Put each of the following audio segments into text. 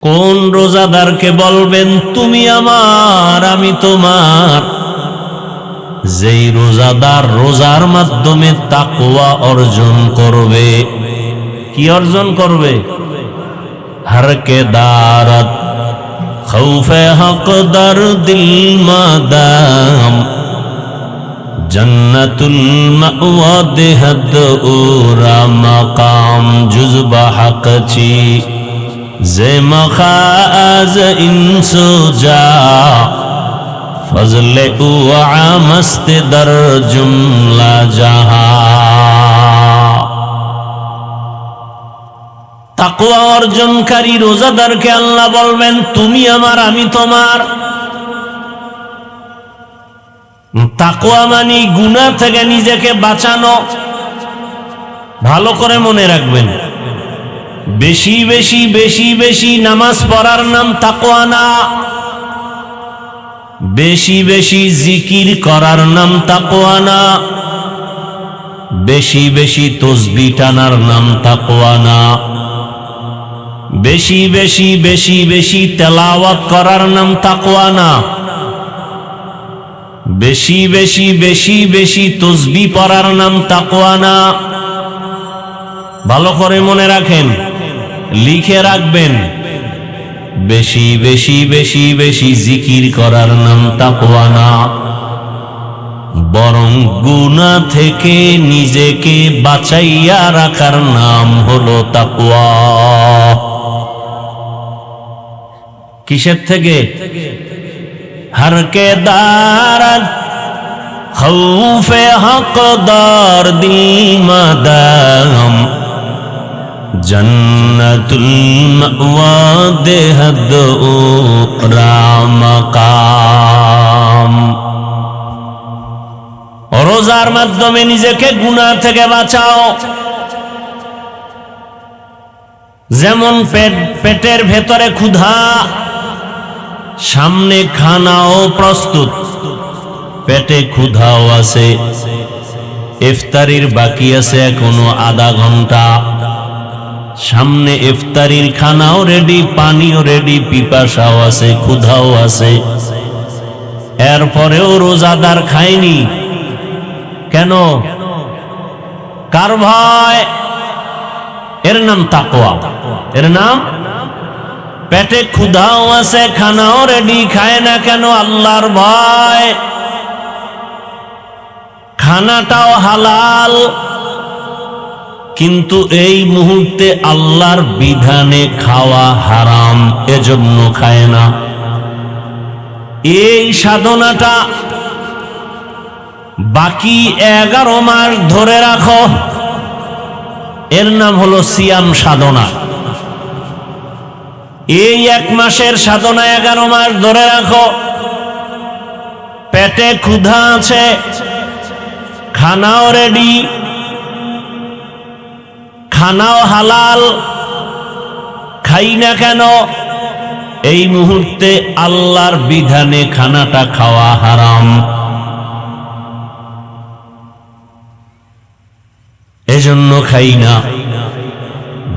কোন রোজাদারকে বলবেন তুমি আমার আমি তোমার? যেই রোজাদার রোজার মাধ্যমে তাকওয়া অর্জন করবে। কি অর্জন করবে? হরকে দারত খৌফে হক দর দিল মাদাম জন্নতুল মাওয়া দেহদ উরা মাকাম জুজবা হক চি যে মখাজ ইনসুজা ফজলে উআ মস্ত দর জুমলা জাহা। তাকওয়া অর্জনকারী রোজাদারকে আল্লাহ বলবেন তুমি আমার আমি তোমার। তাকওয়া মানে গুনাহ থেকে নিজেকে বাঁচানো। ভালো করে মনে রাখবেন, বেশি বেশি বেশি বেশি নামাজ পড়ার নাম তাকওয়া না, বেশি বেশি জিকির করার নাম তাকওয়া না, বেশি বেশি তাসবিহ টানার নাম তাকওয়া না, বেশি বেশি বেশি বেশি তেলাওয়াত করার নাম তাকওয়া না, বেশি বেশি বেশি বেশি তাসবিহ পড়ার নাম তাকওয়া না। ভালো করে মনে রাখেন, লিখে রাখবেন, বেশি বেশি বেশি বেশি জিকির করার নাম তাকওয়া না, বরং গুনাহ থেকে নিজেকে বাঁচাইয়া রাখার নাম হলো তাকওয়া। কিসের থেকে? হরকে দারত খৌফে হক দর দিল মাদাম জন্নতুল মাওয়া দেহদ উরা মাকাম। রোজার মাধ্যমে নিজেকে গুনাহ থেকে বাঁচাও। যেমন পেটের ভেতরে ক্ষুধা, সামনে খানাও প্রস্তুত, পেটে ক্ষুধাও আছে, ইফতারির বাকি আছে এখনো আধা ঘন্টা, সামনে ইফতারির খানাও রেডি, পানিও রেডি, পিপাসাও আছে, ক্ষুধাও আছে, এরপরেও রোজাদার খায়নি কেন? কার ভয়? এর নাম তাকওয়া। এর নাম, পেটে ক্ষুধাও আছে, খানাও রেডি, খায় না কেন? আল্লাহর ভয়। খানাটাও হালাল, কিন্তু এই মুহূর্তে আল্লাহর বিধানে খাওয়া হারাম, এজন্য খায় না। এই সাধনাটা বাকি 11 মাস ধরে রাখো, এর নাম হলো সিয়াম সাধনা। এই 1 মাসের সাধনা 11 মাস ধরে রাখো। পেটে ক্ষুধা আছে, খানাও রেডি, খানাও হালাল, খাই না কেন? এই মুহূর্তে আল্লাহর বিধানে খানাটা খাওয়া হারাম, এজন্য খাই না।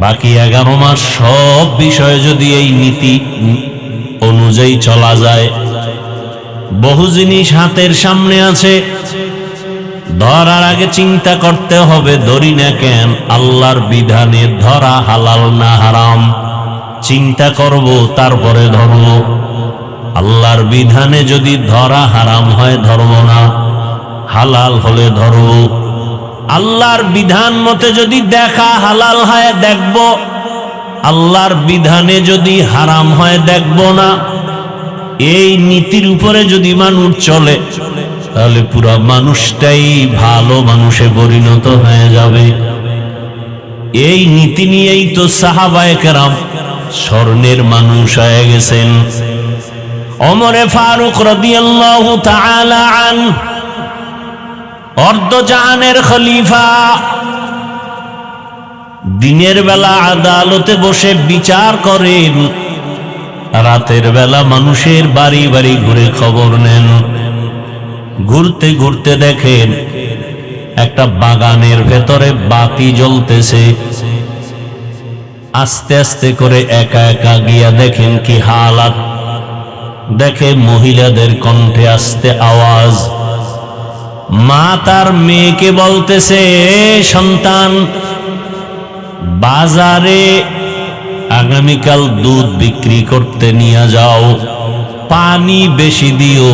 বাকি 11 মাস সব বিষয়ে যদি এই নীতি অনুযায়ী চলা যায়, বহু জিনিস হাতের সামনে আছে, ধরার আগে চিন্তা করতে হবে ধরি না কেন, আল্লাহর বিধানে ধরা হালাল না হারাম, চিন্তা করব তারপরে ধরব। আল্লাহর বিধানে যদি ধরা হারাম হয় ধরব না, হালাল হলে ধরব। আল্লাহর বিধান মতে যদি দেখা হালাল হয় দেখব, আল্লাহর বিধানে যদি হারাম হয় দেখব না। এই নীতির উপরে যদি মানুষ চলে, তাহলে পুরো মানুষটাই ভালো মানুষে পরিণত হয়ে যাবে। এই নীতি নিয়েই তো সাহাবায়ে কেরাম স্বর্ণের মানুষ হয়ে গেছেন। ওমরে ফারুক রাদিয়াল্লাহু তাআলা আনহু অর্ধজাহানের খলিফা, দিনের বেলা আদালতে বসে বিচার করেন, রাতের বেলা মানুষের বাড়ি বাড়ি ঘুরে খবর নেন। ঘুরতে ঘুরতে দেখেন একটা বাগানের ভেতরে বাতি জ্বলতেছে, আস্তে আস্তে করে একা একা গিয়া দেখেন কি হালাত, দেখে মহিলাদের কণ্ঠে আস্তে আওয়াজ। মা তার মেয়েকে বলতেছে, সন্তান, বাজারে আগামীকাল দুধ বিক্রি করতে নিয়ে যাও, পানি বেশি দিও।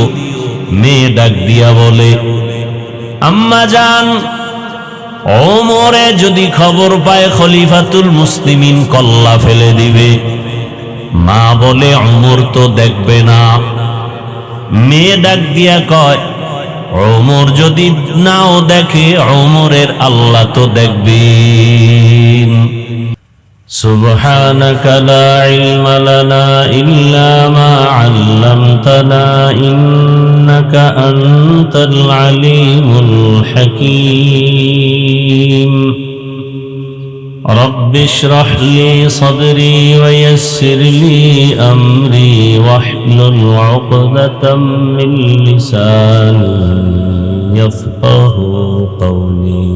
মেয়ে ডাক দিয়া বলে, আম্মা জান, ওমরে যদি খবর পায় খলিফাতুল মুসলিমিন কল্লা ফেলে দিবে। মা বলে, ওমর তো দেখবে না। মেয়ে ডাক দিয়া কয়, ওমর যদি নাও দেখে, ওমরের আল্লাহ তো দেখবেন। সুবহানাকা লা ইলমা লানা ইল্লা মা আল্লামতানা ইন্নাকা আনতাল আলিমুল হাকীম। رب اشرح لي صدري ويسر لي أمري واحلل عقدة من لساني يفقه قولي।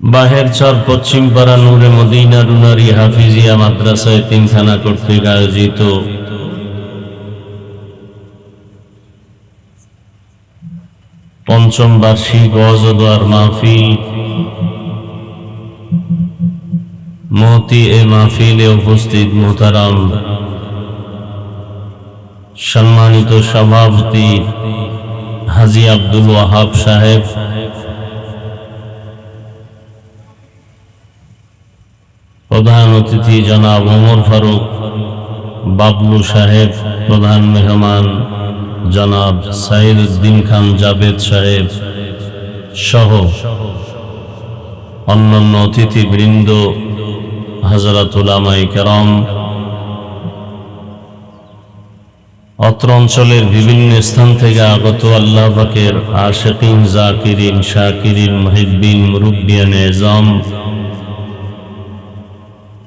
বাহের চর পশ্চিম পাড়া নূরে মদিনা রুনারি হাফিজিয়া মাদ্রাসায় তিনখানা কর্তৃক আয়োজিত পঞ্চম বার্ষিক ওয়াজ ও দোয়ার মাহফিল। মহতি এ মাহফিলে উপস্থিত মোহতারাম সম্মানিত সভাপতি হাজী আব্দুল ওয়াহাব সাহেব, প্রধান অতিথি জনাব ওমর ফারুক বাবলু সাহেব, প্রধান মেহমান জনাব সাইদ উদ্দিন খান জাবেদ সাহেব সহ অন্যান্য অতিথিবৃন্দ, হযরত উলামায়ে কেরাম, অত্র অঞ্চলের বিভিন্ন স্থান থেকে আগত আল্লাহ পাকের আশিকিন, জাকিরিন, শাকিরিন, মুহিব্বিন, মুরব্বিয়ানে এজাম,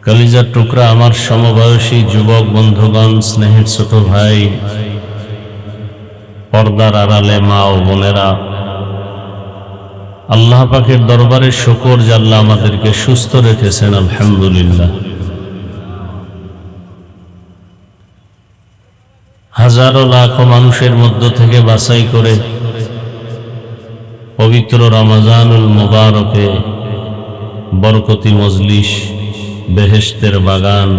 কলিজার টুকরা আমার সমবয়সী যুবক বন্ধুগণ, স্নেহের ছোট ভাই, পর্দার আড়ালে মা ও বোনেরা, আল্লাহ পাকের দরবারে শুকর যে আল্লাহ আমাদেরকে সুস্থ রেখেছেন, আলহামদুলিল্লাহ। হাজারো লাখো মানুষের মধ্য থেকে বাছাই করে পবিত্র রমজানুল মুবারকে বরকতি মজলিস, বেহেশতের বাগান,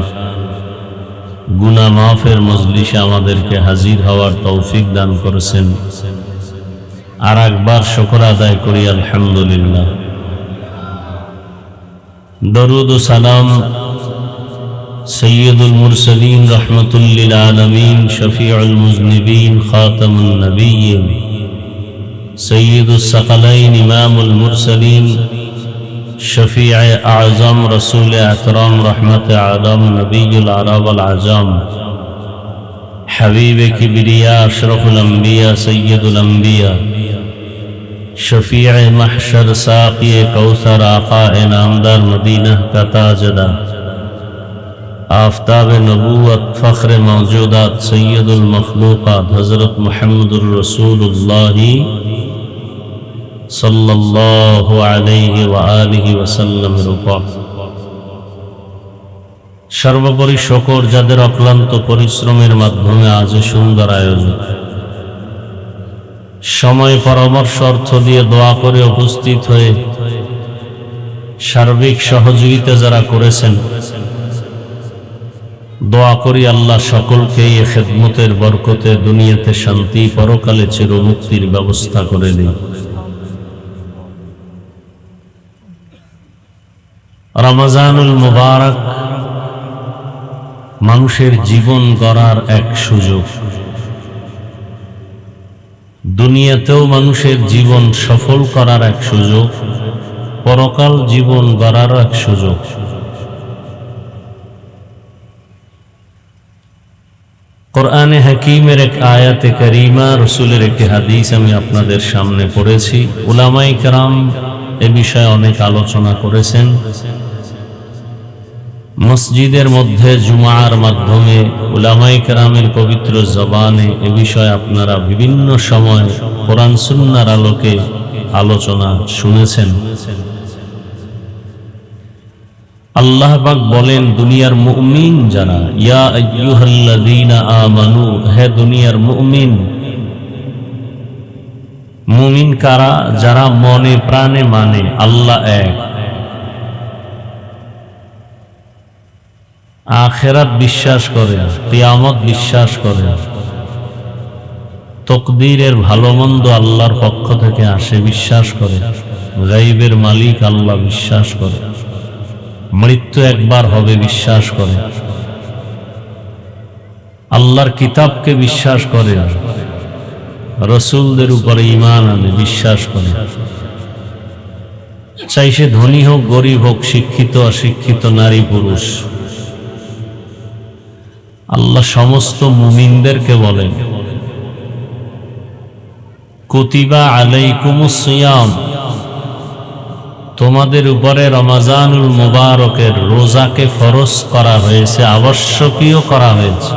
গুনাহ মাফের মজলিসে আমাদেরকে হাজির হওয়ার তৌফিক দান করেছেন। আর একবার শুকর আদায় করি, আলহামদুলিল্লাহ। দরুদ ও সালাম সৈয়দুল মুরসালিন, রহমাতুল লিল আলামিন, শফিউল মুজনিবিন, খাতামুন নবিয়্যিন, সৈয়দুস সাকালাইন, ইমামুল মুরসালিন, শফিউ আযম, রাসূল আকরাম, রহমতে আলম, নবিয়ুল আরব ওয়াল আজম, হাবিবে কিবরিয়া, আশরাফুল আম্বিয়া, সৈয়দুল আম্বিয়া, শফিউ মাহশর, সাকিয়ে কৌসর, আকায়ে নামদার, মদিনা কা তাজদার, आफताब नबूवत, फ़ख्र मौजूदात, सैयदुल मखलूक़ात, हज़रत मुहम्मदुर रसूलुल्लाह सल्लल्लाहु अलैहि व आलिहि वसल्लमेर উপর সর্বোপরি শুকর যাদের অক্লান্ত পরিশ্রমের মাধ্যমে আজ সুন্দর আয়োজন, সময় পরামর্শ অর্থ দিয়ে দোয়া করে উপস্থিত হয়ে সার্বিক সহযোগিতা যারা করেছেন, দোয়া করি আল্লাহ সকলকে এই খেদমতের বরকতে দুনিয়াতে শান্তি, পরকালে চিরমুক্তির ব্যবস্থা করে দিন। রমজানুল মুবারক মানুষের জীবন গড়ার এক সুযোগ, দুনিয়াতেও মানুষের জীবন সফল করার এক সুযোগ, পরকাল জীবন গড়ার এক সুযোগ। কোরআনে হাকিমের এক আয়াতে কারিমা, রসুলের একটি হাদিস আমি আপনাদের সামনে পড়েছি। উলামায়ে কেরাম এ বিষয়ে অনেক আলোচনা করেছেন। মসজিদের মধ্যে জুমার মাধ্যমে উলামায়ে কেরামের পবিত্র জবানে এ বিষয়ে আপনারা বিভিন্ন সময় কোরআন সুন্নাহর আলোকে আলোচনা শুনেছেন। আল্লাহ পাক বলেন দুনিয়ার মুমিন যারা, ইয়া আইয়ুহাল্লাযীনা আমানু, হে দুনিয়ার মুমিন। মুমিন কারা? যারা মনে প্রাণে মানে আল্লাহ এক, আখিরাত বিশ্বাস করে, কিয়ামত বিশ্বাস করে, তকদীরের ভালো মন্দ আল্লাহর পক্ষ থেকে আসে বিশ্বাস করে, গায়বের মালিক আল্লাহ বিশ্বাস করে, মৃত্যু একবার হবে বিশ্বাস করে, আল্লাহর কিতাবকে বিশ্বাস করে, রাসূলদের উপরে ঈমান আনে বিশ্বাস করে। চাই সে ধনী হোক গরিব হোক, শিক্ষিত অশিক্ষিত, নারী পুরুষ, আল্লাহ সমস্ত মুমিনদেরকে বলেন কুতিবা আলাইকুমুস সিয়াম, তোমাদের উপরে রমজানুল মুবারকের রোজাকে ফরজ করা হয়েছে, আবশ্যকীয় করা হয়েছে।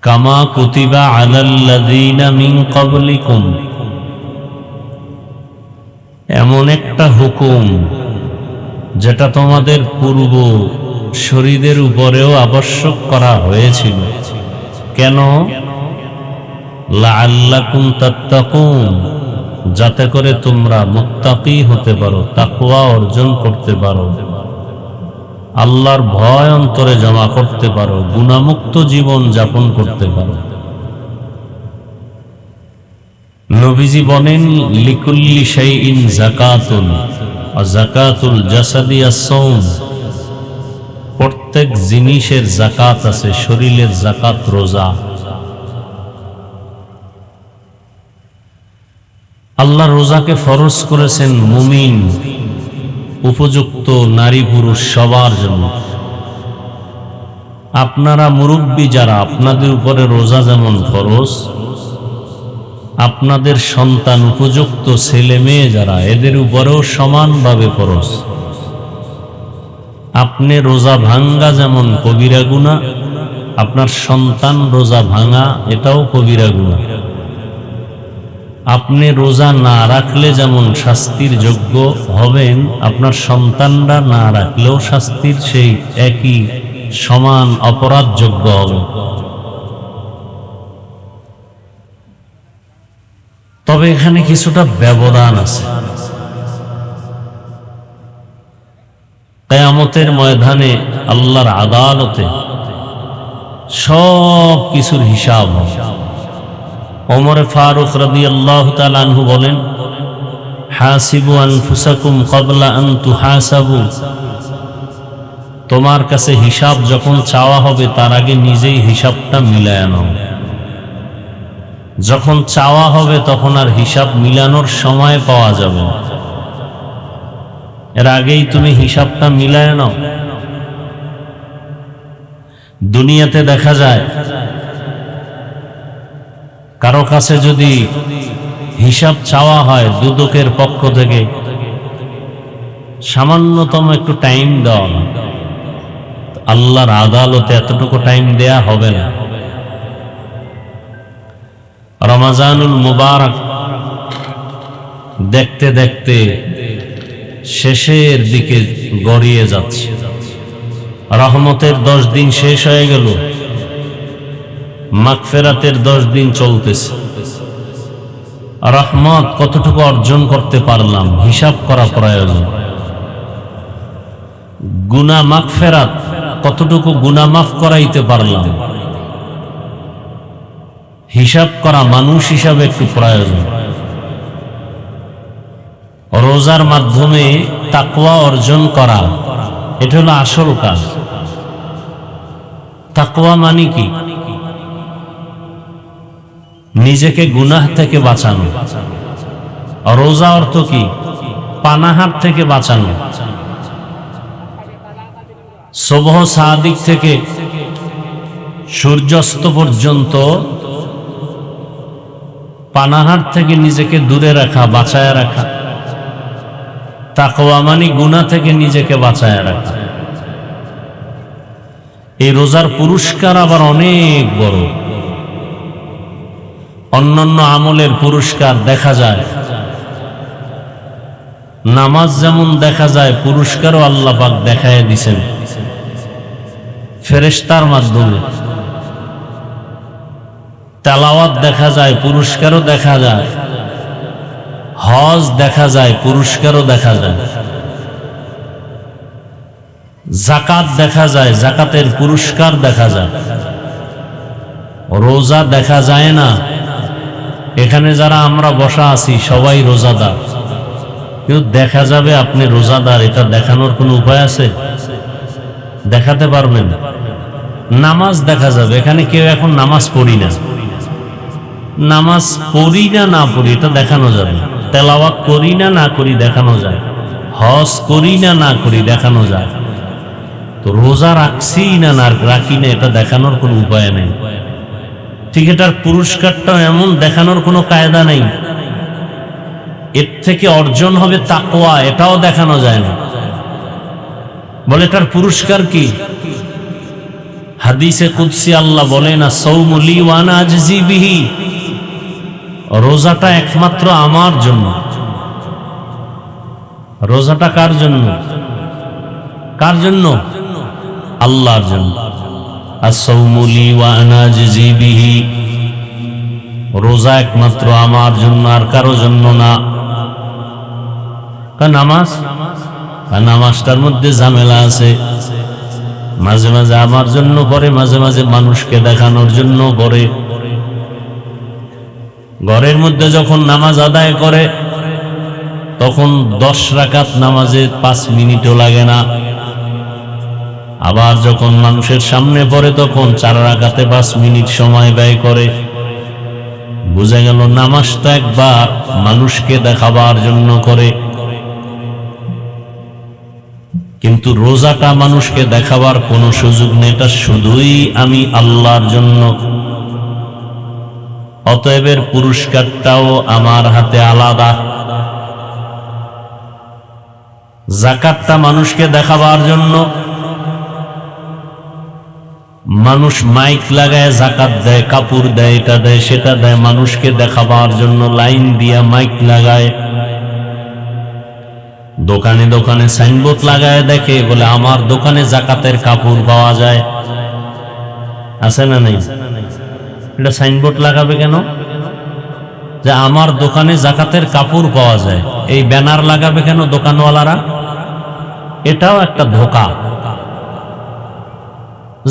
কামা কুতিবা আলাল্লাযীনা মিন ক্বাবলিকুম, এমন একটা হুকুম যেটা তোমাদের পূর্ব শরীরের উপরেও আবশ্যক করা হয়েছিল। কেন? লাআল্লাকুম তাত্তাকুন, যাতে করে তোমরা মুত্তাকি হতে পারো, তাকওয়া অর্জন করতে পারো, আল্লাহর ভয় অন্তরে জমা করতে পারো, গুনাহমুক্ত জীবন যাপন করতে পারো। নবীজি বলেন লিকুল্লি শাইইন যাকাতুন, আর যাকাতুল জাসাদি আস-সাওম, প্রত্যেক জিনিসের যাকাত আছে, শরীরের যাকাত রোজা। আল্লাহ রোজাকে ফরজ করেছেন মুমিন উপযুক্ত নারী পুরুষ সবার জন্য। আপনারা মুরব্বী যারা, আপনাদের উপরে রোজা যেমন ফরজ, আপনাদের সন্তান উপযুক্ত ছেলে মেয়ে যারা, এদের উপরেও সমানভাবে ফরজ। আপনি রোজা ভাঙ্গা যেমন কবিরা গুনাহ, আপনার সন্তান রোজা ভাঙা এটাও কবিরা গুনাহ। আপনি রোজা না রাখলে যেমন শাস্তির যোগ্য হবেন, আপনার সন্তানরা না রাখলেও শাস্তির সেই একই সমান অপরাধ যোগ্য হবে। তবে এখানে কিছুটা ব্যবধান আছে। কিয়ামতের ময়দানে আল্লাহর আদালতে সব কিছুর হিসাব হবে। ওমর ফারুক রাদিয়াল্লাহু তাআলা আনহু বলেন হাসিবু আনফুসাকুম ক্বাবলা আন তুহাসাবু, তোমার কাছে হিসাব যখন চাওয়া হবে তার আগে নিজেই হিসাবটা মিলায় নাও। যখন চাওয়া হবে তখন আর হিসাব মিলানোর সময় পাওয়া যাবে না, এর আগেই তুমি হিসাবটা মিলায় নাও। দুনিয়াতে দেখা যায় কারো কাছে যদি হিসাব চাওয়া হয় দুদকের পক্ষ থেকে, সামান্যতম একটু টাইম দেওয়া না, আল্লাহর আদালতে এতটুকু টাইম দেয়া হবে না। রমজানুল মুবারক দেখতে দেখতে শেষের দিকে গড়িয়ে যাচ্ছে। রহমতের 10 দিন শেষ হয়ে গেল, মাগফিরাতের 10 দিন চলতেছে। রহমত কতটুকু অর্জন করতে পারলাম হিসাব করা প্রয়োজন। গুনাহ মাগফিরাত কতটুকু গুনাহ মাফ করাইতে পারলাম হিসাব করা মানুষ হিসাবে একটু প্রয়োজন। রোজার মাধ্যমে তাকওয়া অর্জন করা, এটা হলো আসল কাজ। তাকওয়া মানে কি? নিজেকে গুনাহ থেকে বাঁচানো। রোজা অর্থ কি? পানাহার থেকে বাঁচানো। সুবহ সাদিক থেকে সূর্যাস্ত পর্যন্ত পানাহার থেকে নিজেকে দূরে রাখা, বাঁচায় রাখা। তাকওয়া মানে গুনাহ থেকে নিজেকে বাঁচায় রাখা। এই রোজার পুরস্কার আবার অনেক বড়। অন্যান্য আমলের পুরস্কার দেখা যায়, নামাজ যেমন দেখা যায় পুরস্কারও আল্লাহ পাক দেখায় দিছেন ফেরেশতার মাধ্যমে। তেলাওয়াত দেখা যায়, পুরস্কারও দেখা যায়। হজ দেখা যায়, পুরস্কারও দেখা যায়। যাকাত দেখা যায়, যাকাতের পুরস্কার দেখা যায়। রোজা দেখা যায় না। এখানে যারা আমরা বসা আছি সবাই রোজাদার, কিন্তু দেখা যাবে আপনি রোজাদার, এটা দেখানোর কোনো উপায় আছে? দেখাতে পারবেন? নামাজ দেখা যাবে, এখানে কেউ এখন নামাজ পড়ি না, নামাজ পড়ি না না পড়ি এটা দেখানো যাবে। তেলাওয়াত করি না না করি দেখানো যায়। হজ করি না না করি দেখানো যায়। তো রোজা রাখছি না না রাখি না এটা দেখানোর কোনো উপায় নেই। ঠিক এটার পুরস্কারটাও এমন দেখানোর কোনো কায়দা নেই। এর থেকে অর্জন হবে তাকওয়া, এটাও দেখানো যায় না। বলে এটার পুরস্কার কি? হাদিসে কুদসি আল্লাহ বলেন, আস-সাওমু লি ওয়া আনা আজজি বিহি, রোজাটা একমাত্র আমার জন্য। রোজাটা কার জন্য? কার জন্য? আল্লাহর জন্য। আস-সাওমু লি ওয়া আনা আজজি বিহি, রোজা একমাত্র আমার জন্য, আর কারো জন্য না। নামাজ, নামাজটার মধ্যে ঝামেলা আছে। মাঝে মাঝে আমার জন্য পড়ে, মাঝে মাঝে মানুষকে দেখানোর জন্য পড়ে। ঘরের মধ্যে যখন নামাজ আদায় করে তখন 10 রাকাত নামাজে 5 মিনিটও লাগে না। আবার যখন মানুষের সামনে পড়ে তখন 4 রাকাতে 5 মিনিট সময় ব্যয় করে। বুঝা গেল নামাজটা একবার মানুষকে দেখাবার জন্য করে, কিন্তু রোজাটা মানুষকে দেখাবার কোনো সুযোগ নেই, এটা শুধুই আমি আল্লাহর জন্য। অতএবের পুরস্কারটাও আমার হাতে আলাদা। যাকাতটা মানুষকে দেখাবার জন্য, মানুষ মাইক লাগায় যাকাত দেয়, কাপড় দেয়, এটা দেয় সেটা দেয়, মানুষকে দেখাবার জন্য লাইন দিয়া মাইক লাগায়। দোকানে দোকানে সাইনবোর্ড লাগায় দেখে, বলে আমার দোকানে যাকাতের কাপড় পাওয়া যায়। আছে না নাই? এটা সাইনবোর্ড লাগাবে কেন? যে আমার দোকানে যাকাতের কাপড় পাওয়া যায়। এই ব্যানার লাগাবে কেন দোকানওয়ালারা? এটাও একটা ধোঁকা।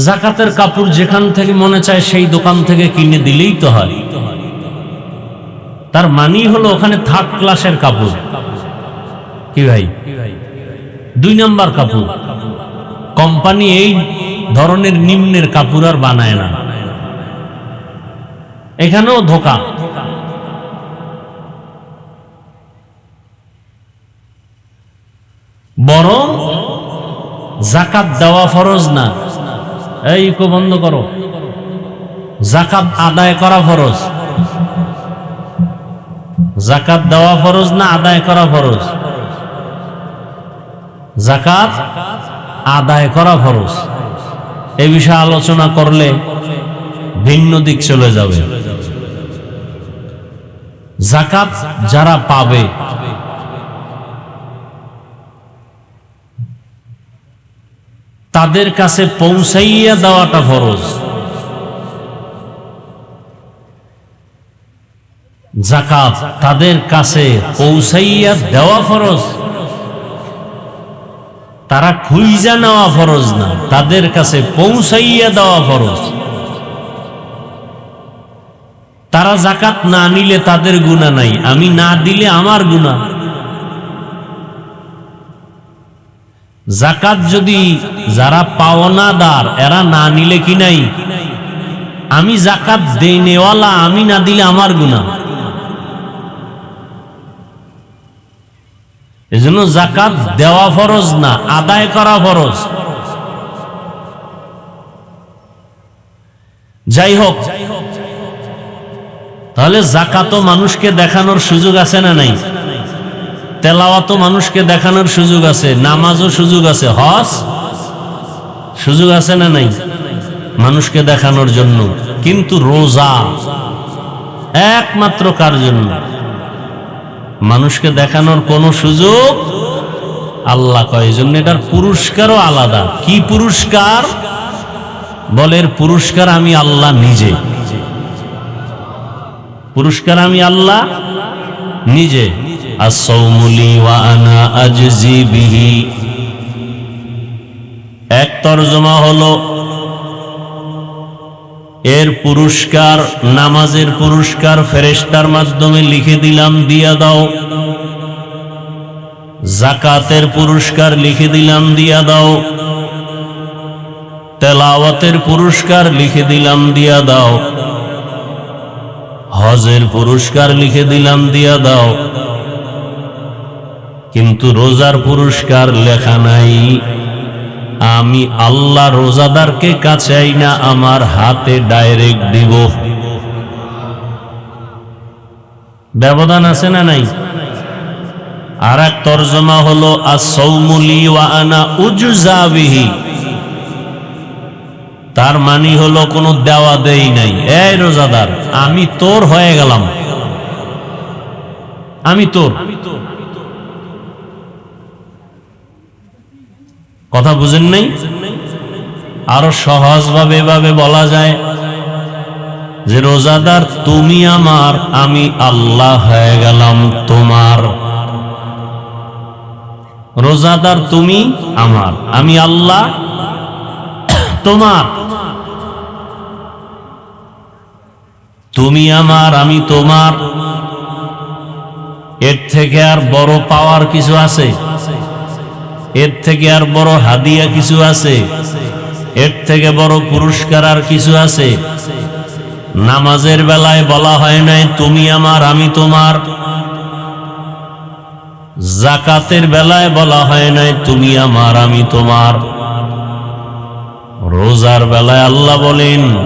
যাকাতের কাপড় যেখান থেকে মনে চায় সেই দোকান থেকে কিনে দিলেই তো হয়। তার মানেই হলো ওখানে 3rd ক্লাসের কাপড়। কি ভাই? 2 নাম্বার কাপড়। কোম্পানি এই ধরনের নিম্নের কাপড় আর বানায় না। এখানেও ধোঁকা। বরং যাকাত দেওয়া ফরজ না। এই ইকো বন্ধ করো। যাকাত আদায় করা ফরজ। যাকাত দেওয়া ফরজ না আদায় করা ফরজ? যাকাত আদায় করা ফরজ। এই বিষয়ে আলোচনা করলে ভিন্ন দিক চলে যাবে। যাকাত যারা পাবে তাদের কাছে পৌঁছাইয়া দেওয়াটা ফরজ। যাকাত তাদের কাছে পৌঁছাইয়া দেওয়া ফরজ। তারা খুঁজা নেওয়া ফরজ না, তাদের কাছে পৌঁছাইয়া দেওয়া ফরজ। তারা যাকাত না নিলে তাদের গুনাহ নাই, আমি না দিলে আমার গুনাহ। যাকাত যদি যারা পাওনাদার এরা না নিলে কি নাই? আমি যাকাত দেনেওয়ালা, আমি না দিলে আমার গুনাহ। এজন্য যাকাত দেওয়া ফরজ না, আদায় করা ফরজ। যাই হোক, তাহলে যাকাতও মানুষকে দেখানোর সুযোগ আছে না নাই? তেলাওয়াতও মানুষকে দেখানোর সুযোগ আছে, নামাজও সুযোগ আছে, হজ সুযোগ আছে না নাই মানুষকে দেখানোর জন্য। কিন্তু রোজা একমাত্র কার জন্য? মানুষকে দেখানোর কোনো সুযোগ আল্লাহ কয়, এজন্য এটার পুরস্কারও আলাদা। কি পুরস্কার? বলের পুরস্কার আমি আল্লাহ নিজে। পুরস্কার আমি আল্লাহ নিজে। as-sawmu li wa ana ajzi bihi। এক তরজমা হলো এর পুরস্কার, নামাজের পুরস্কার ফেরেশতার মাধ্যমে লিখে দিলাম, দিয়া দাও। যাকাতের পুরস্কার লিখে দিলাম, দিয়া দাও। তেলাওয়াতের পুরস্কার লিখে দিলাম, দিয়া দাও। হজের পুরস্কার লিখে দিলাম, দিয়া দাও। কিন্তু রোজার পুরস্কার লেখা নাই। আমি আল্লাহ রোজাদারকে কাছে আইনা আমার হাতে ডাইরেক্ট দিব। ব্যবধান আছে না নাই? আর এক তরজমা হলো as-sawmu li wa ana ujza bihi। তার মানে হলো কোনো দেওয়া দেই নাই। এই রোজাদার, আমি তোর হয়ে গেলাম, আমি তোর। কথা বুঝেন নাই? আরো সহজভাবে এভাবে বলা যায় যে রোজাদার তুমি আমার, আমি আল্লাহ হয়ে গেলাম তোমার। রোজাদার তুমি আমার, আমি আল্লাহ তোমার। তুমি আমার, আমি তোমার। এর থেকে আর বড় পাওয়ার কিছু আছে? এর থেকে আর বড় হাদিয়া কিছু আছে? এর থেকে বড় পুরস্কার আর কিছু আছে? নামাজের বেলায় বলা হয় নাই তুমি আমার, আমি তোমার। যাকাতের বেলায় বলা হয় নাই তুমি আমার, আমি তোমার। রোজার বেলায় আল্লাহ বলেন,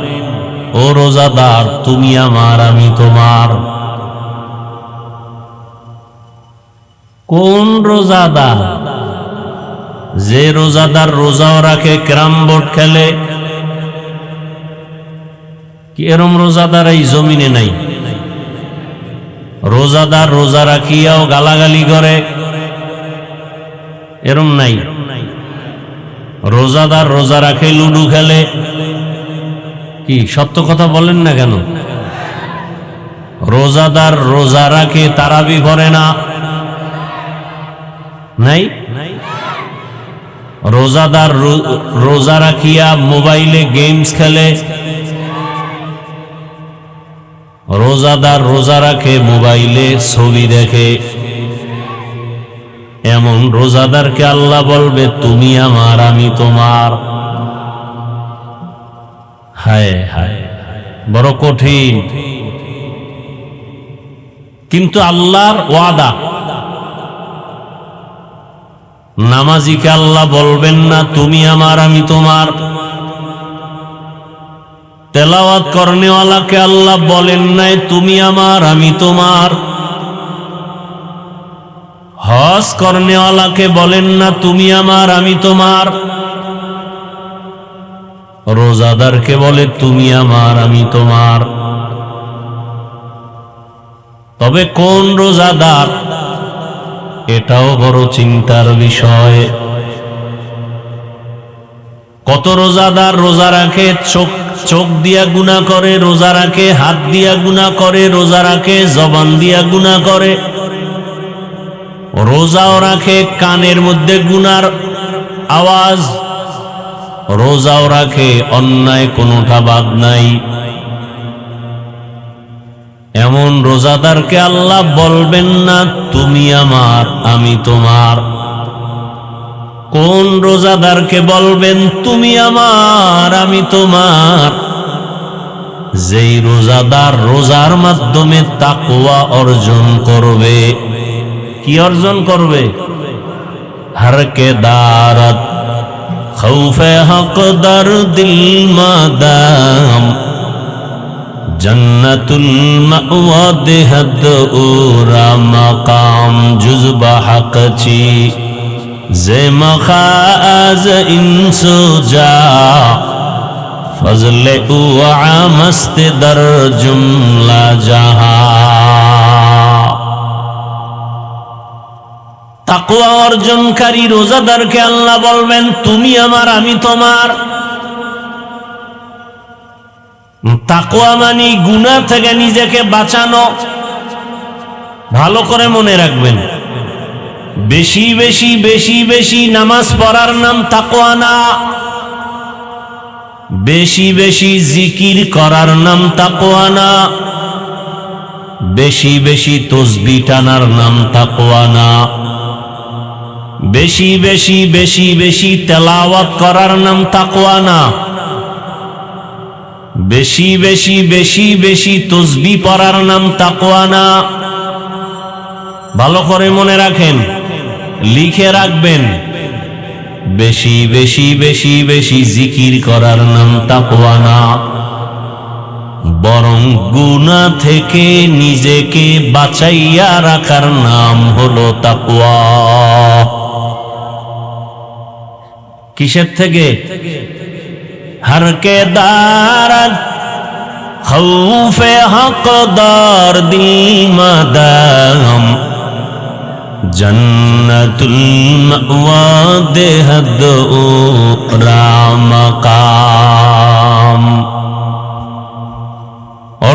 ও রোজাদার তুমি আমার, আমি তোমার। কোন রোজাদার? যে রোজাদার রোজাও রাখে, ক্যারাম বোর্ড খেলে। কি এরম রোজাদার এই জমিনে নাই? রোজাদার রোজা রাখিয়াও গালাগালি করে, এরম নাই। রোজাদার রোজা রাখে লুডু খেলে। কি সত্য কথা বলেন না কেন? রোজাদার রোজা রাখে তারাবি পড়ে না, নাই? রোজাদার রোজা রাখিয়া মোবাইলে গেমস খেলে। রোজাদার রোজা রাখে মোবাইলে ছবি দেখে। এমন রোজাদারকে আল্লাহ বলবে তুমি আমার, আমি তোমার। হায় হায়, বড় কঠিন। কিন্তু আল্লাহর ওয়াদা, নামাজিকে আল্লাহ বলবেন না তুমি আমার, আমি তোমার। তেলাওয়াত করনেওয়ালাকে আল্লাহ বলেন নাই তুমি আমার, আমি তোমার। হজ করনেওয়ালাকে বলেন না তুমি আমার, আমি তোমার। রোজাদারকে বলে তুমি আমার, আমি তোমার। তবে কোন রোজাদার? এটাও বড় চিন্তার বিষয়। কত রোজাদার রোজা রাখে, চোখ দিয়া গুনাহ করে, রোজা রাখে হাত দিয়া গুনাহ করে, রোজা রাখে জবান দিয়া গুনাহ করে, রোজাও রাখে কানের মধ্যে গুনার আওয়াজ, রোজাও রাখে অন্যায় কোনোটা বাদ নাই। এমন রোজাদারকে আল্লাহ বলবেন না তুমি আমার, আমি তোমার। কোন রোজাদারকে বলবেন তুমি আমার, আমি তোমার? যেই রোজাদার রোজার মাধ্যমে তাকওয়া অর্জন করবে। কি অর্জন করবে? হরকে দারত খৌফে হক দর দিল মাদাম জন্নতুল মাওয়া দেহদ উরা মাকাম জুজবা হক চি জে মখাজ ইনসুজা ফজলে ও আমস্ত দর জুমলা জাহাঁ। তাকওয়া অর্জনকারী রোজাদারকে আল্লাহ বলবেন, তুমি আমার, আমি তোমার। তাকওয়া মানে গুনাহ থেকে নিজেকে বাঁচানো। ভালো করে মনে রাখবেন, বেশি বেশি বেশি বেশি নামাজ পড়ার নাম তাকওয়া না, বেশি বেশি জিকির করার নাম তাকওয়া না, বেশি বেশি তাসবিহ টানার নাম তাকওয়া না, বেশি বেশি বেশি বেশি তেলাওয়াত করার নাম তাকওয়া না, বেশি বেশি বেশি বেশি তাসবিহ পড়ার নাম তাকওয়া না। ভালো করে মনে রাখেন, লিখে রাখবেন, বেশি বেশি বেশি বেশি জিকির করার নাম তাকওয়া না, বরং গুনাহ থেকে নিজেকে বাঁচাইয়া রাখার নাম হলো তাকওয়া। কিসের থেকে? हर के दारत खौफे हक़दार दी मदाम जन्नतुल मअवा देहद ओ रामकाम।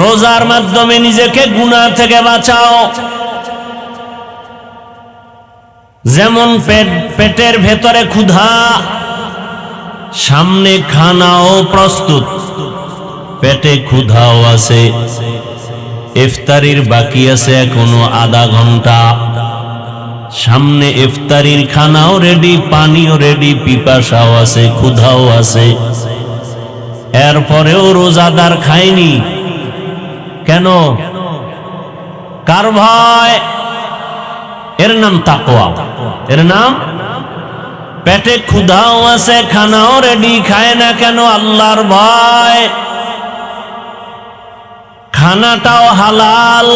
রোজার মাধ্যমে নিজেকে গুনাহ থেকে বাঁচাও। যেমন পেটের ভেতরে ক্ষুধা, সামনে খানাও প্রস্তুত, পেটে ক্ষুধাও আছে, ইফতারির বাকি আছে এখনো আধা ঘন্টা, সামনে ইফতারির খানাও রেডি, পানিও রেডি, পিপাসাও আছে, ক্ষুধাও আছে, এরপরেও রোজাদার খায়নি কেন? কার ভয়? এর নাম তাকওয়া। এর নাম, পেটে ক্ষুধাও আছে, খানাও রেডি, খায় না কেন? আল্লাহর ভয়। খানাটাও হালাল,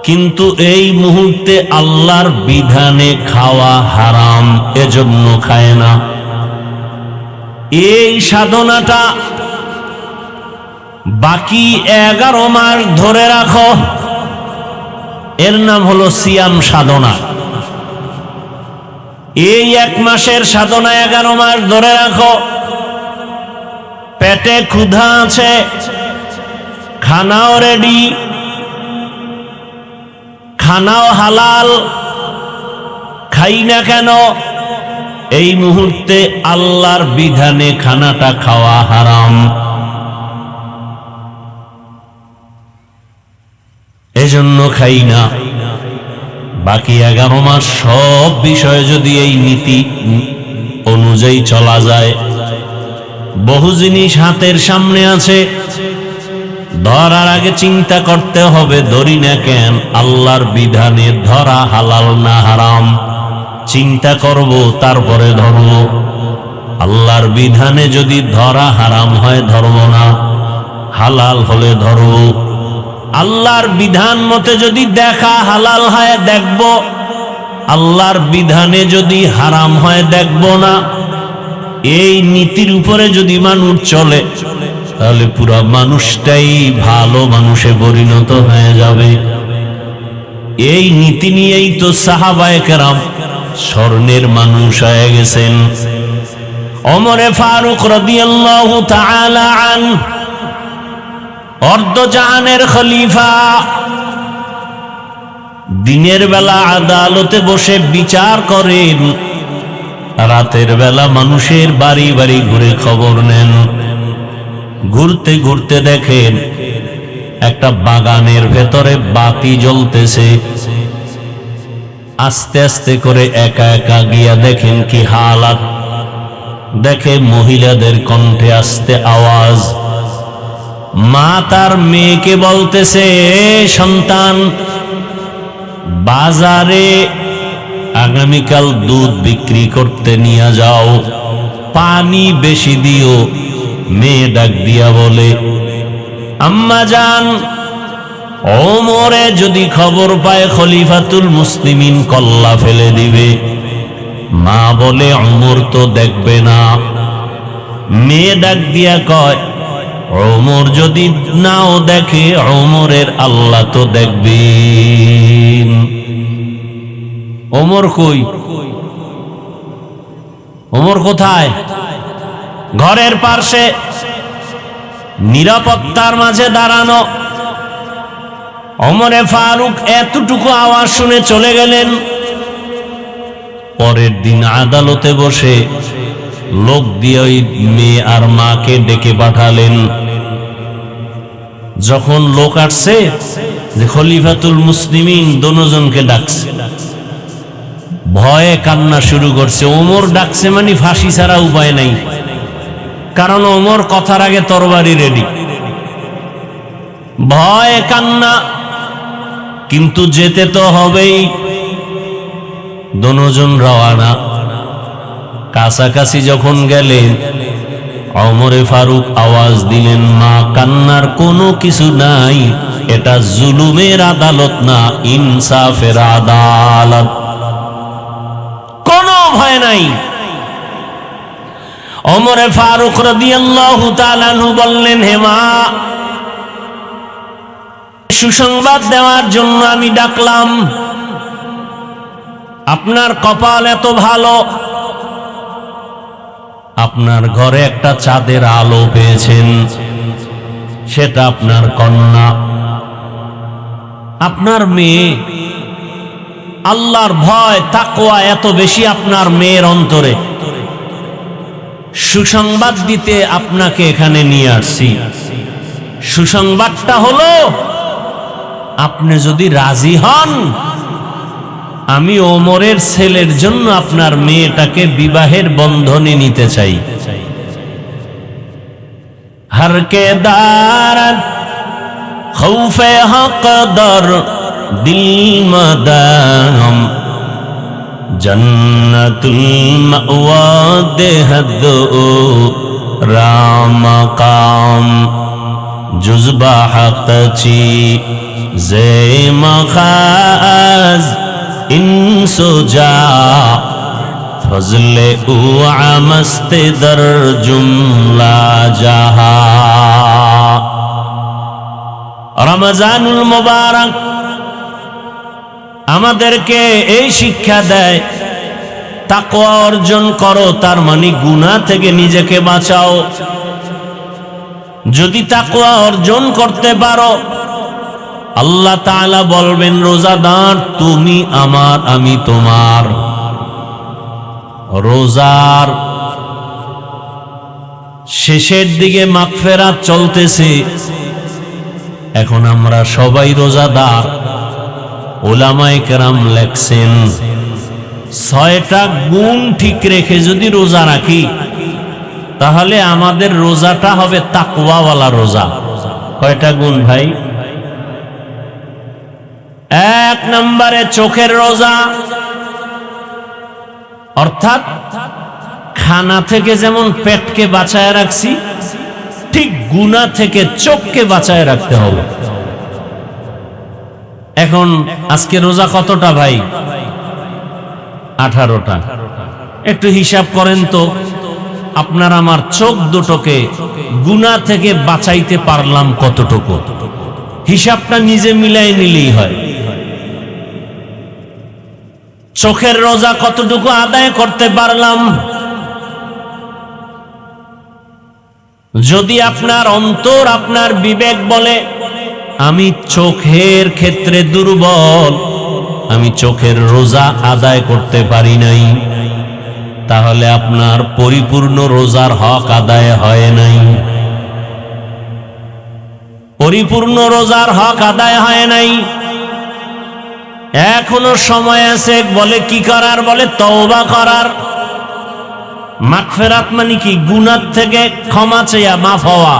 কিন্তু এই মুহূর্তে আল্লাহর বিধানে খাওয়া হারাম, এজন্য খায় না। এই সাধনাটা বাকি 11 মাস ধরে রাখো, এর নাম হলো সিয়াম সাধনা। এই 1 মাসের সাধনা 11 মাস ধরে রাখো। পেটে ক্ষুধা আছে, খানাও রেডি, খানাও হালাল, খাই না কেন? এই মুহূর্তে আল্লাহর বিধানে খানাটা খাওয়া হারাম, এজন্য খাই না। বাকি 11 মাস সব বিষয়ে যদি এই নীতি অনুযায়ী চলা যায়, বহু জিনিস হাতের সামনে আছে, ধরার আগে চিন্তা করতে হবে ধরি না কেন, আল্লাহর বিধানে ধরা হালাল না হারাম, চিন্তা করব তারপরে ধরব। আল্লাহর বিধানে যদি ধরা হারাম হয় ধরব না, হালাল হলে ধরব। আল্লাহর বিধান মতে যদি দেখা হালাল হয় দেখব, আল্লাহর বিধানে যদি হারাম হয় দেখব না। এই নীতির উপরে যদি মানুষ চলে, তাহলে পুরো মানুষটাই ভালো মানুষে পরিণত হয়ে যাবে। এই নীতি নিয়েই তো সাহাবায়ে কেরাম স্বর্ণের মানুষ হয়ে গেছেন। ওমরে ফারুক রাদিয়াল্লাহু তাআলা আনহু অর্ধজাহানের খলিফা, দিনের বেলা আদালতে বসে বিচার করেন, রাতের বেলা মানুষের বাড়ি বাড়ি ঘুরে খবর নেন। ঘুরতে ঘুরতে দেখেন একটা বাগানের ভেতরে বাতি জ্বলতেছে। আস্তে আস্তে করে একা একা গিয়া দেখেন কি হালাত। দেখে মহিলাদের কণ্ঠে আস্তে আওয়াজ। মা তার মেয়েকে বলতেছে, সন্তান, বাজারে আগামীকাল দুধ বিক্রি করতে নিয়ে যাও, পানি বেশি দিও। মেয়ে ডাক দিয়া বলে, আম্মা জান, ওমরে যদি খবর পায় খলিফাতুল মুসলিমিন কল্লা ফেলে দিবে। মা বলে, ওমর তো দেখবে না, মেয়ে ডাক দিয়া কয়, ওমর যদি নাও দেখে, ওমরের আল্লাহ তো দেখবেন। ওমর কই? ওমর কোথায়? ঘরের পাশে নিরাপত্তার মাঝে দাঁড়ানো। ওমরে ফারুক এতটুকু আওয়াজ শুনে চলে গেলেন। পরের দিন আদালতে বসে লোক দিয়ে ওই মেয়ে আর মাকে ডেকে পাঠালেন। যখন লোক আসছে, যে খলিফাতুল মুসলিমিন দোনোজনকে ডাকছে, ভয়ে কান্না শুরু করছে। ওমর ডাকছে মানে ফাঁসি ছাড়া উপায় নাই, কারণ ওমর কথার আগে তরবারি রেডি। ভয়ে কান্না, কিন্তু যেতে তো হবেই। দোনোজন রওয়ানা। কাছাকাছি যখন গেলেন, ওমরে ফারুক আওয়াজ দিলেন, মা, কান্নার কোনো কিছু নাই, এটা জুলুমের আদালত না, ইনসাফের আদালত, কোনো ভয় নাই। ওমরে ফারুক রাদিয়াল্লাহু তাআলা আনহু বললেন, হে মা, সুসংবাদ দেওয়ার জন্য আমি ডাকলাম। আপনার কপাল এত ভালো, আপনার ঘরে একটা চাঁদের আলো পেয়েছেন, সেটা আপনার কন্যা, আপনার মেয়ে। আল্লাহর ভয়, তাকওয়া এত বেশি আপনার মেয়ের অন্তরে। সুসংবাদ দিতে আপনাকে এখানে নিয়ে আসছি। সুসংবাদটা হলো, আপনি যদি রাজি হন, আমি ওমরের ছেলের জন্য আপনার মেয়েটাকে বিবাহের বন্ধনে নিতে চাই। হর কে দারাত খৌফে হক দর দিল মদাম জন্নতুল মাওয়া দেহদ রাম কাম জুজবা হক চি জে মখাজ ইনসুজা ফজলে উ আমস্তে দর জুমলা জাহা। রমজানুল মুবারক আমাদেরকে এই শিক্ষা দেয়, তাকওয়া অর্জন করো, তার মানে গুনাহ থেকে নিজেকে বাঁচাও। যদি তাকওয়া অর্জন করতে পারো, আল্লাহ তাআলা বলবেন, রোজাদার তুমি আমার, আমি তোমার। রোজার শেষের দিকে মাগফিরাত চলতেছে, এখন আমরা সবাই রোজাদার। উলামায়ে কেরাম লেখছেন, 6টা গুণ ঠিক রেখে যদি রোজা রাখি, তাহলে আমাদের রোজাটা হবে তাকওয়াওয়ালা রোজা। কয়টা গুণ ভাই? 1 নম্বরে চোখের রোজা, অর্থাৎ খানা থেকে যেমন পেটকে বাঁচায় রাখছি, ঠিক গুনাহ থেকে চোখকে বাঁচায় রাখতে হবে। এখন আজকে রোজা কতটা ভাই? 18টা। একটু হিসাব করেন তো, আপনার আমার চোখ দুটোকে গুনাহ থেকে বাঁচাইতে পারলাম কতটুকু? হিসাবটা নিজে মিলাই নিলেই হয়। চোখের রোজা কতটুকু আদায় করতে পারলাম? যদি আপনার অন্তর, আপনার বিবেক বলে আমি চোখের ক্ষেত্রে দুর্বল, আমি চোখের রোজা আদায় করতে পারি নাই, তাহলে আপনার পরিপূর্ণ রোজার হক আদায় হয় নাই। পরিপূর্ণ রোজার হক আদায় হয় নাই। এখনো সময় আছে। বলে কি করার? বলে তওবা করার। মাগফিরাত মানে কি? গুনাহ থেকে ক্ষমা চেয়া, মাফ হওয়া,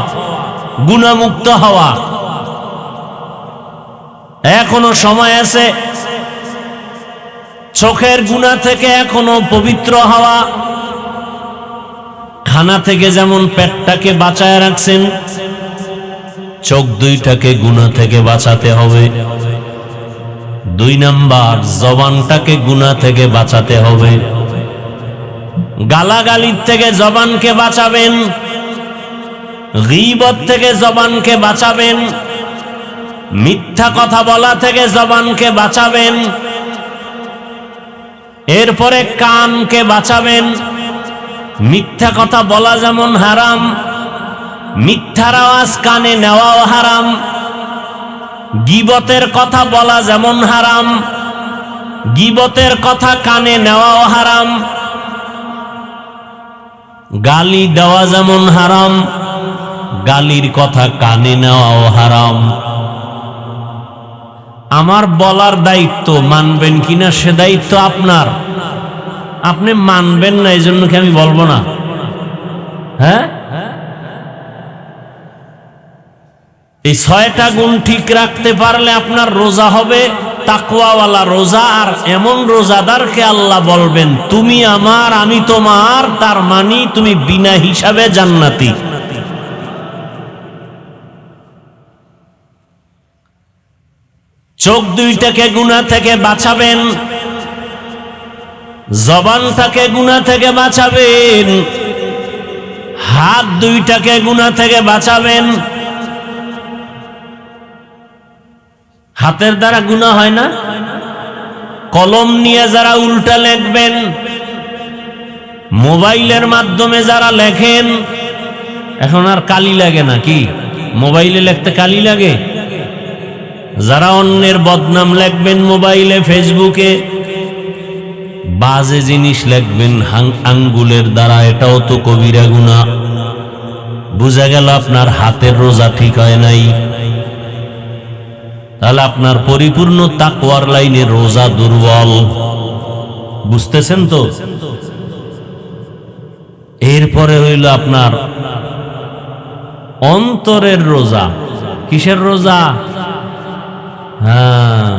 গুনাহমুক্ত হওয়া। এখনো সময় আছে। চোখের গুনাহ থেকে এখনো পবিত্র হওয়া। খানা থেকে যেমন পেটটাকে বাঁচায় রাখছেন, চোখ দুইটাকে গুনাহ থেকে বাঁচাতে হবে। 2 নাম্বার, জবানটাকে গুনাহ থেকে বাঁচাতে হবে। গালাগালির থেকে জবানকে বাঁচাবেন, গীবত থেকে জবানকে বাঁচাবেন, মিথ্যা কথা বলা থেকে জবানকে বাঁচাবেন, এরপরে কানকে বাঁচাবেন। মিথ্যা কথা বলা যেমন হারাম, মিথ্যার আওয়াজ কানে নেওয়াও হারাম। গীবতের কথা বলা যেমন হারাম, গীবতের কথা কানে নেওয়াও হারাম। গালি দেওয়া যেমন হারাম, গালির কথা কানে নেওয়াও হারাম। আমার বলার দায়িত্ব, মানবেন কিনা সে দায়িত্ব আপনার। আপনি মানবেন না, এই জন্য কি আমি বলবো না? হ্যাঁ, এই 6টা গুণ ঠিক রাখতে পারলে আপনার রোজা হবে তাকওয়াওয়ালা রোজা। আর এমন রোজাদারকে আল্লাহ বলবেন তুমি আমার আমি তোমার, তার মানে তুমি বিনা হিসাবে জান্নাতি। চোখ দুইটাকে গুনাহ থেকে বাঁচাবেন, জবানটাকে গুনাহ থেকে বাঁচাবেন, হাত দুইটাকে গুনাহ থেকে বাঁচাবেন। হাতের দ্বারা গুনাহ হয় না? কলম নিয়ে যারা উল্টা লিখবেন, মোবাইলের মাধ্যমে যারা লেখেন, এখন আর কালি লাগে না কি? মোবাইলে লিখতে কালি লাগে? যারা অন্যের বদনাম লিখবেন মোবাইলে, ফেসবুকে, বাজে জিনিস লিখবেন আঙ্গুলের দ্বারা, এটাও তো কবিরা গুনাহ। বুঝা গেল আপনার হাতের রোজা ঠিক হয় নাই। তাহলে আপনার পরিপূর্ণ তাকওয়ার লাইনে রোজা দুর্বল। বুঝতেছেন তো? এরপরে হইল আপনার অন্তরের রোজা। কিসের রোজা? হ্যাঁ,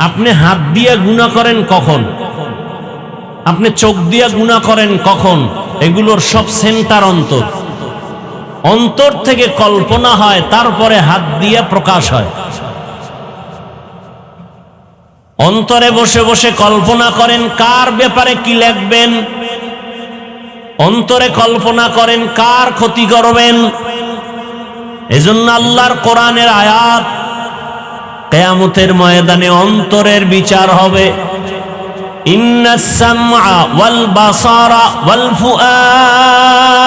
আপনি হাত দিয়ে গুনাহ করেন কখন? আপনি চোখ দিয়ে গুনাহ করেন কখন? এগুলোর সব সেন্টার অন্তর। অন্তর থেকে কল্পনা হয়, তারপরে হাত দিয়ে প্রকাশ হয়। অন্তরে বসে বসে কল্পনা করেন কার ব্যাপারে কি লিখবেন, অন্তরে কল্পনা করেন কার ক্ষতি করবেন। এজন্য আল্লাহর কোরআনের আয়াত, কিয়ামতের ময়দানে অন্তরের বিচার হবে। ইন্নাস সামআ ওয়াল বাসারা ওয়াল ফুআদ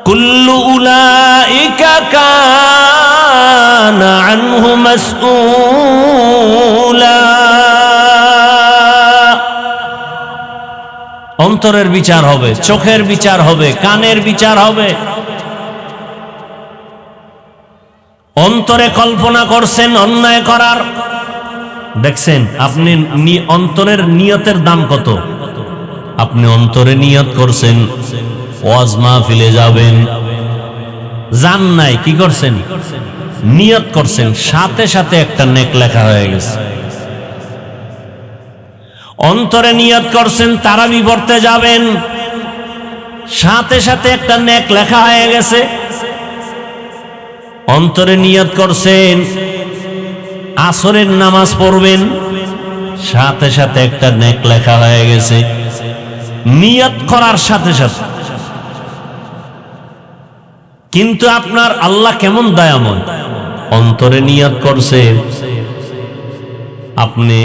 কুল্লু উলাইকা কানা আনহু মাসউলা। অন্তরের বিচার হবে, চোখের বিচার হবে, কানের বিচার হবে। অন্তরে কল্পনা করছেন অন্যায় করার, দেখছেন আপনি অন্তরের নিয়তের দাম কত? আপনি অন্তরে নিয়ত করছেন ওয়াজ মাহফিলে যাবেন, জান নাই, কি করছেন? নিয়ত করছেন, সাথে সাথে একটা নেক লেখা হয়ে গেছে। অন্তরে নিয়ত করছেন তারাবি পড়তে যাবেন, সাথে সাথে একটা নেক লেখা হয়ে গেছে। অন্তরে নিয়ত করছেন আসরের নামাজ পড়বেন, সাথে সাথে একটা নেক লেখা হয়ে গেছে। নিয়ত করার সাথে সাথে। কিন্তু আপনার আল্লাহ কেমন দয়াময়, অন্তরে নিয়ত করছেন আপনি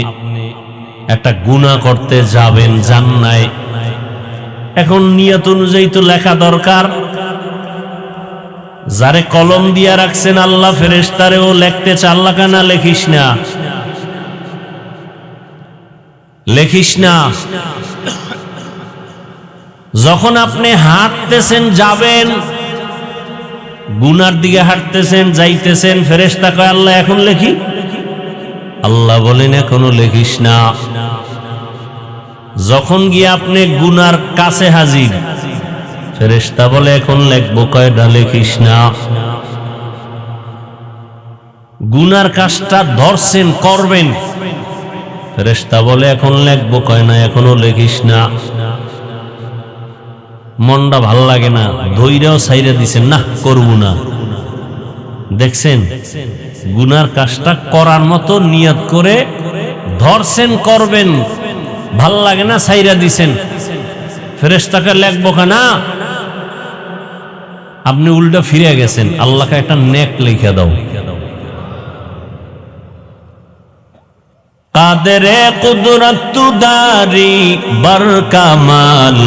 একটা গুনাহ করতে যাবেন, জান নাই, এখন নিয়ত অনুযায়ী তো লেখা দরকার। যারে কলম দিয়া রাখছেন আল্লাহ, ফেরেশতারেও লিখতে চায়, আল্লাহ কানা লেখিস না, লেখিস না। যখন আপনি হাঁটতেছেন, যাবেন, গুনার দিকে হাঁটতেছেন, যাইতেছেন, ফেরেশতা কয় আল্লাহ এখন লেখি? আল্লাহ বলেন এখনো লেখিস না। যখন গিয়ে আপনি গুনার কাছে হাজির, ফেরেশতা বলে এখন লিখবো, কয়টা লেখিস না। গুনার কাজটা ধরছেন, করবেন, ফেরেশতা বলে এখন লিখবো, কয় না এখনো লেখিস না। মনটা ভাল লাগে না, ধৈর্যও ছাইরা দিছেন, না করবো না। দেখছেন গুনার কাজটা করার মতো নিয়ত করে ধরছেন, করবেন, ভাল লাগে না ছাইরা দিছেন, ফেরেশতাকে লেখবো না, আপনি উল্টা ফিরে গেছেন, আল্লাহকে একটা নেক লিখে দাও। কাদেরে কুদরত দারি বার কামাল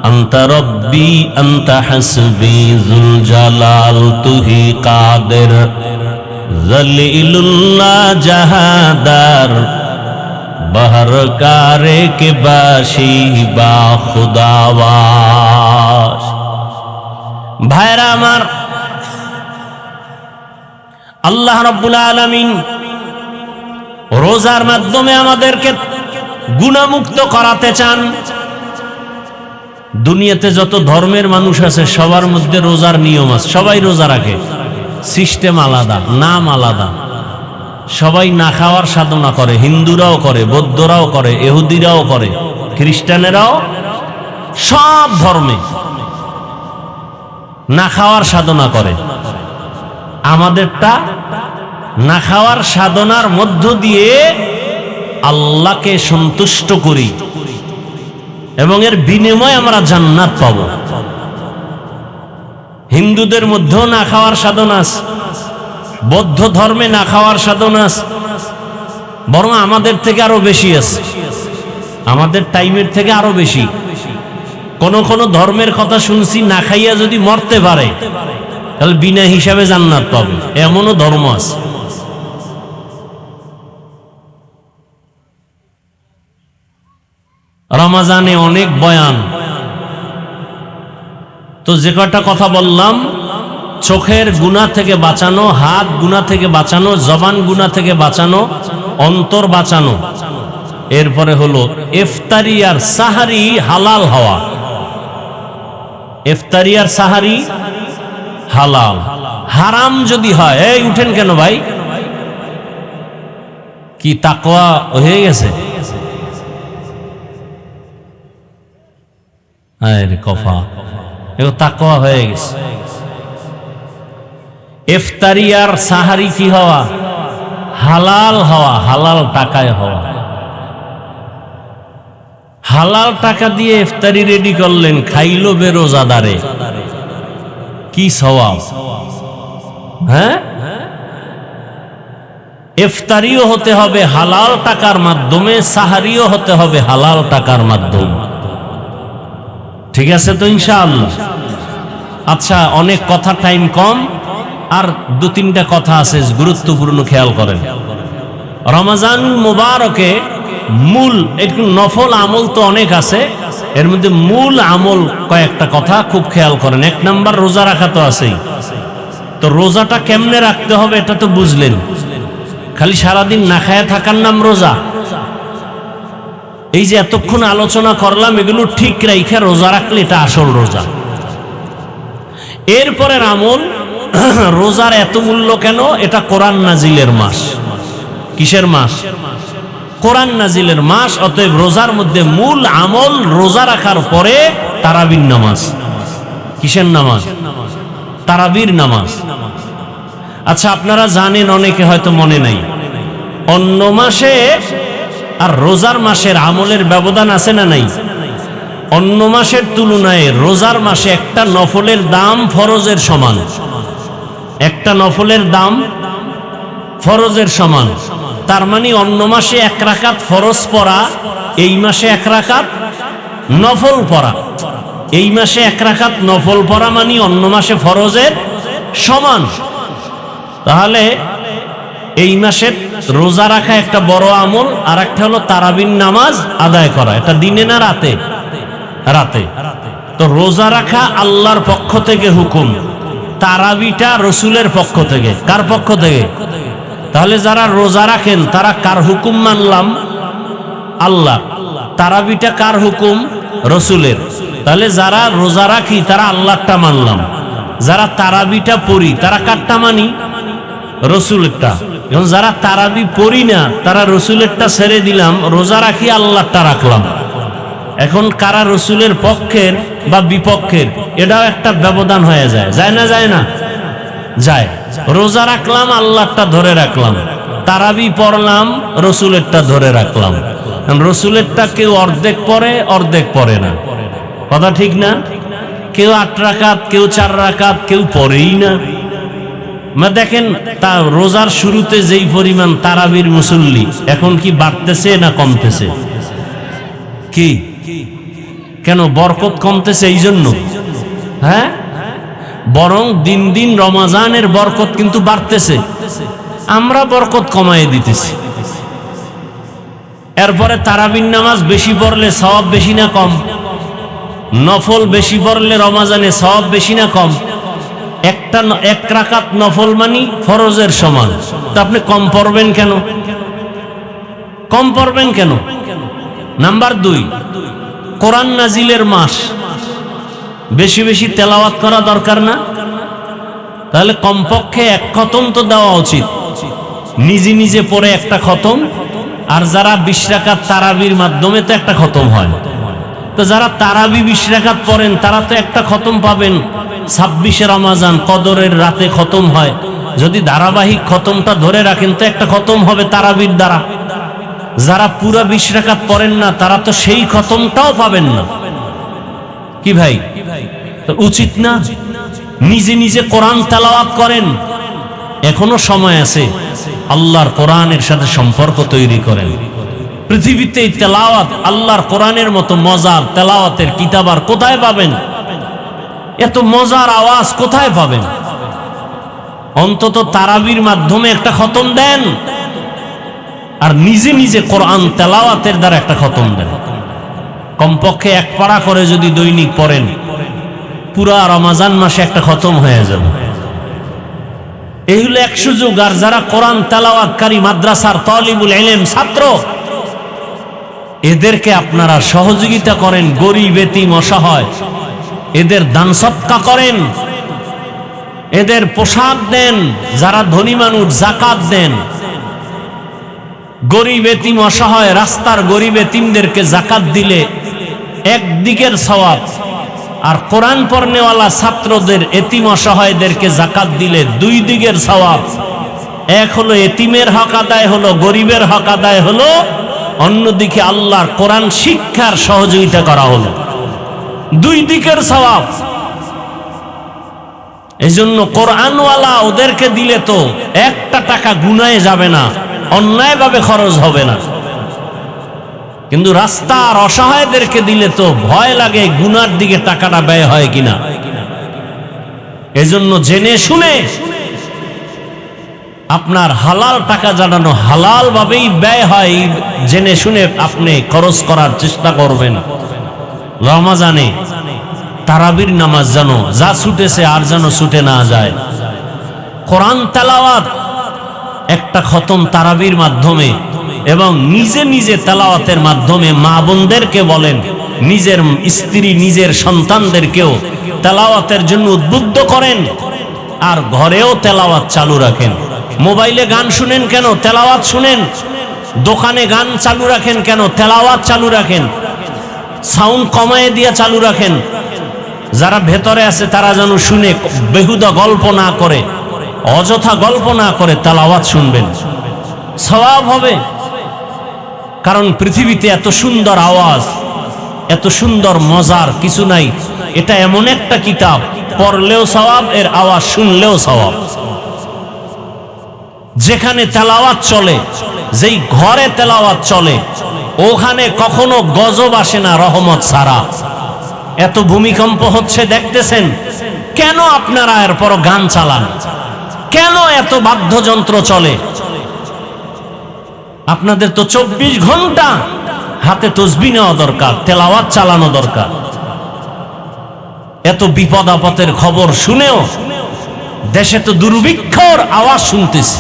আনতা রব্বি আনতা হাসবি যুল জালাল তুহি কাদের জলিলুল্লাহ জাহাদার বহর কারে কে বাসি বা খুদাওয়াস। ভাইরা আমার, আল্লাহ রাব্বুল আলামিন রোজার মাধ্যমে আমাদেরকে গুনাহমুক্ত করাতে চান। দুনিয়াতে যত ধর্মের মানুষ আছে সবার মধ্যে রোজার নিয়ম আছে, সবাই রোজা রাখে, সিস্টেম আলাদা, নাম আলাদা, সবাই না খাওয়ার সাধনা করে, হিন্দুরাও করে, বৌদ্ধরাও করে, ইহুদিরাও করে, খ্রিস্টানেরাও, সব ধর্মে না খাওয়ার সাধনা করে। আমাদেরটা না খাওয়ার সাধনার মধ্য দিয়ে আল্লাহকে সন্তুষ্ট করি এবং এর বিনিময়ে আমরা জান্নাত পাব। হিন্দুদের মধ্যেও না খাওয়ার সাধনা আছে, বৌদ্ধ ধর্মে না খাওয়ার সাধনা আছে, বরং আমাদের থেকে আরো বেশি আছে, আমাদের টাইমের থেকে আরো বেশি। কোন কোন ধর্মের কথা শুনছি না খাইয়া যদি মরতে পারে তাহলে বিনা হিসাবে জান্নাত পাবে, এমনও ধর্ম আছে। রমজানে অনেক বয়ান, তো যে কটা কথা বললাম, চোখের গুনাহ থেকে বাঁচানো, হাত গুনাহ থেকে বাঁচানো, জবান গুনাহ থেকে বাঁচানো, অন্তর বাঁচানো, এরপরে হলো ইফতারি আর সাহারি হালাল হওয়া। ইফতারি আর সাহারি হালাল, হারাম যদি হয়, এই উঠেন কেন ভাই, কি তাকওয়া হয়ে গেছে? আরে কফা, এগুলো তাকওয়া হয়ে গেছে। ইফতারি আর সাহারি কি হওয়া? হালাল হওয়া, হালাল টাকায় হওয়া। হালাল টাকা দিয়ে ইফতারি রেডি করলেন, খাইলো বেরোজাদারে, কি সওয়াব! হ্যাঁ, ইফতারিও হতে হবে হালাল টাকার মাধ্যমে, সাহারিও হতে হবে হালাল টাকার মাধ্যমে। ঠিক আছে তো ইনশাআল্লাহ? আচ্ছা, অনেক কথা, টাইম কম, আর দু তিনটা কথা আছে গুরুত্বপূর্ণ, খেয়াল করেন। রমজান মুবারকে মূল একটু নফল আমল তো অনেক আছে, এর মধ্যে মূল আমল কয়েকটা কথা খুব খেয়াল করেন। এক নাম্বার, রোজা রাখা তো আছেই। তো রোজাটা কেমনে রাখতে হবে এটা তো বুঝলেন, খালি সারাদিন না খায়া থাকার নাম রোজা? এই যে এতক্ষণ আলোচনা করলাম, এগুলো ঠিক রাইখা রোজা রাখলে এটা আসল রোজা। এরপরের আমল, রোজার এত মূল্য কেন? এটা কোরআন নাজিলের মাস। কিসের মাস? কোরআন নাজিলের মাস। অতএব রোজার মধ্যে মূল আমল রোজা রাখার পরে তারাবির নামাজ। কিসের নামাজ? তারাবির নামাজ। আচ্ছা, আপনারা জানেন, অনেকে হয়তো মনে নাই, অন্য মাসে আর রোজার মাসের আমলের ব্যবধান আছে না নাই? অন্য মাসের তুলনায় রোজার মাসে একটা নফলের দাম ফরজের সমান, একটা নফলের দাম ফরজের সমান। তার মানে অন্য মাসে এক রাকাত ফরজ পড়া, এই মাসে এক রাকাত নফল পড়া। এই মাসে এক রাকাত নফল পড়া মানে অন্য মাসে ফরজের সমান। তাহলে এই মাসে রোজা রাখা একটা বড় আমল, আর একটা হলো তারাবির নামাজ আদায় করা। এটা দিনে না রাতে? রাতে। তো রোজা রাখা আল্লাহর পক্ষ থেকে হুকুম, তারাবিটা রসুলের পক্ষ থেকে। কার পক্ষ থেকে? তাহলে যারা রোজা রাখেন তারা কার হুকুম মানলাম? আল্লাহ। তারাবিটা কার হুকুম? রসুলের। তাহলে যারা রোজা রাখি তারা আল্লাহটা মানলাম, যারা তারাবিটা পড়ি তারা কারটা মানি? রসুলেরটা। এবং যারা তারাবি পড়ি না তারা রসুলেরটা ছেড়ে দিলাম, রোজা রাখি আল্লাহটা রাখলাম। এখন কারা রসুলের পক্ষের বা বিপক্ষের, এটাও একটা ব্যবধান হয়ে যায়। যায় না? যায় না? যায়। রোজা রাখলাম, আল্লাহটা ধরে রাখলাম, তারাবি পড়লাম, রসুলেরটা ধরে রাখলাম। রসুলেরটা কেউ অর্ধেক পড়ে না, কথা ঠিক না? কেউ 8 রাকাত, কেউ 4 রাকাত, কেউ পড়েই না। দেখেন তা রোজার শুরুতে যেই পরিমাণ তারাবির মুসল্লি, এখন কি বাড়তেছে না কমতেছে? কি কেন বরকত কমতেছে? এই জন্য হ্যাঁ, বরং দিন দিন রমজানের বরকত কিন্তু বাড়তেছে, আমরা বরকত কমায় দিতেছি। এরপরে তারাবির নামাজ বেশি পড়লে সওয়াব বেশি না কম? নফল বেশি পড়লে রমজানে সওয়াব বেশি না কম? 1 রাকাত নফল মানি ফরজের সমান, তা আপনি কম পড়বেন কেন? কম পড়বেন কেন? নাম্বার 2, কোরআন নাজিলের মাস, বেশি বেশি তেলাওয়াত করা দরকার না? তাহলে কমপক্ষে 1 খতম তো দেওয়া উচিত, নিজে নিজে পড়ে 1টা খতম। আর যারা 20 রাকাত তারাবির মাধ্যমে তো 1টা খতম হয়, তো যারা তারাবি 20 রাকাত পড়েন তারা তো 1টা খতম পাবেন। 26 রমজান কদরের রাতে খতম হয়, যদি ধারাবাহিক খতমটা ধরে রাখেন তো 1টা খতম হবে তারাবির দ্বারা। যারা পুরা 20 রাকাত পড়েন না তারা তো সেই খতমটাও পাবেন না। কি ভাই, তো উচিত না নিজে নিজে কোরআন তেলাওয়াত করেন? এখনো সময় আছে, আল্লাহর কোরআনের সাথে সম্পর্ক তৈরি করেন। পৃথিবীতে এই তেলাওয়াত, আল্লাহর কোরআনের মতো মজার তেলাওয়াতের কিতাব আর কোথায় পাবেন? এত মজার আওয়াজ কোথায় পাবেন? অন্তত তারাবির মাধ্যমে 1টা খতম দেন, আর নিজে নিজে কোরআন তেলাওয়াতের দ্বারা 1টা খতম দেন। কমপক্ষে 1 পারা করে যদি দৈনিক পড়েন, পুরা রমজান মাসে 1টা খতম হয়ে যাবে। এই হলো এক সুযোগ। আর যারা কোরআন তেলাওয়াতকারী মাদ্রাসার তালিবুল ইলম ছাত্র, এদেরকে আপনারা সহযোগিতা করেন, গরিব এতিম অসহায়, এদের দান সদকা করেন, এদের পোশাক দেন। যারা ধনী মানুষ যাকাত দেন। গরিব এতিম অসহায় রাস্তার গরিব এতিমদেরকে যাকাত দিলে একদিকের সওয়াব, আর কোরআন পড়নেওয়ালা ছাত্রদের এতিম অসহায়দেরকে যাকাত দিলে 2 দিকের সওয়াব। এক হলো এতিমের হক আদায় হলো, গরিবের হক আদায় হলো, অন্যদিকে আল্লাহর কোরআন শিক্ষার সহযোগিতা করা হলো, 2 দিকের সওয়াব। এজন্য কোরআনওয়ালা ওদেরকে দিলে তো 1টা টাকা গুনায় যাবে না, অন্যায়ভাবে খরচ হবে না। কিন্তু রাস্তার অসহায়দেরকে দিলে তো ভয় লাগে গুনার দিকে টাকাটা ব্যয় হয় কিনা। এজন্য জেনে শুনে আপনার হালাল টাকা জানানো, হালাল ভাবেই ব্যয় হয়, জেনে শুনে আপনি খরচ করার চেষ্টা করবেন। রমজানে তারাবির নামাজ যেন যা ছুটেছে আর যেন ছুটে না যায়। কোরআন তেলাওয়াত 1টা খতম তারাবির মাধ্যমে এবং নিজে নিজে তেলাওয়াতের মাধ্যমে মা বোনদেরকে বলেন, নিজের স্ত্রী নিজের সন্তানদেরকেও তেলাওয়াতের জন্য উদ্বুদ্ধ করেন। আর ঘরেও তেলাওয়াত চালু রাখেন। মোবাইলে গান শুনেন কেন? তেলাওয়াত শুনেন। দোকানে গান চালু রাখেন কেন? তেলাওয়াত চালু রাখেন। সাউন্ড কমায় দিয়ে চালু রাখেন, যারা ভেতরে আছে তারা যেন শুনে, বেহুদা গল্প না করে, অযথা গল্প না করে তেলাওয়াত শুনবেন, সওয়াব হবে। কারণ পৃথিবীতে এত সুন্দর আওয়াজ, এত সুন্দর মজার কিছু নাই। এটা এমন একটা কিতাব, পড়লেও সওয়াব, এর আওয়াজ শুনলেও সওয়াব। যেখানে তেলাওয়াত চলে, যেই ঘরে তেলাওয়াত চলে, ওখানে কখনো গজব আসে না রহমত ছাড়া। এত ভূমিকম্প হচ্ছে দেখতেছেন, কেন আপনারা এরপর গান চালান? কেন এত বাদ্যযন্ত্র চলে? আপনাদের তো 24 ঘন্টা হাতে তসবিহ নেওয়া দরকার, তেলাওয়াত চালানো দরকার। এত বিপদ আপদের খবর শুনেও দেশে তো দুর্ভিক্ষর আওয়াজ শুনতেছি।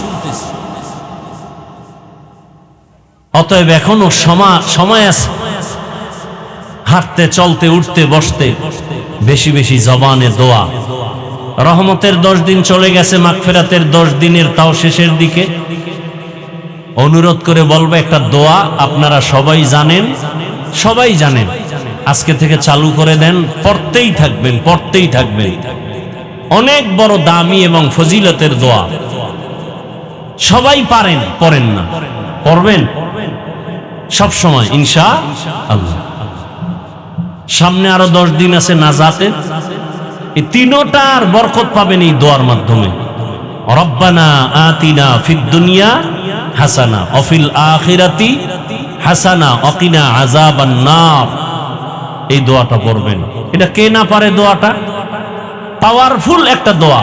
অতএব এখনো সময় আছে হাঁটতে, চলতে, উঠতে, বসতে বেশি বেশি জবানে দোয়া। রহমতের 10 দিন চলে গেছে, মাগফিরাতের 10 দিনের তাও শেষের দিকে। অনুরোধ করে বলবো, একটা দোয়া আপনারা সবাই জানেন, আজকে থেকে চালু করে দেন, পড়তেই থাকবেন। অনেক বড় দামি এবং ফজিলতের দোয়া, সবাই পারেন, পড়েন না, পড়বেন। সব সময় ইনশাআল্লাহ। সামনে আরো 10 দিন আছে নাজাতে, এই তিনটার বরকত পাবেন এই দোয়ার মাধ্যমে। রব্বানা আতিনা ফিদ দুনিয়া হাসানা ওয়া ফিল আখিরাতি হাসানা ওয়া কিনা আযাবান নার। এই দোয়াটা পড়বেন। এটা কে না পারে? দোয়াটা পাওয়ারফুল একটা দোয়া,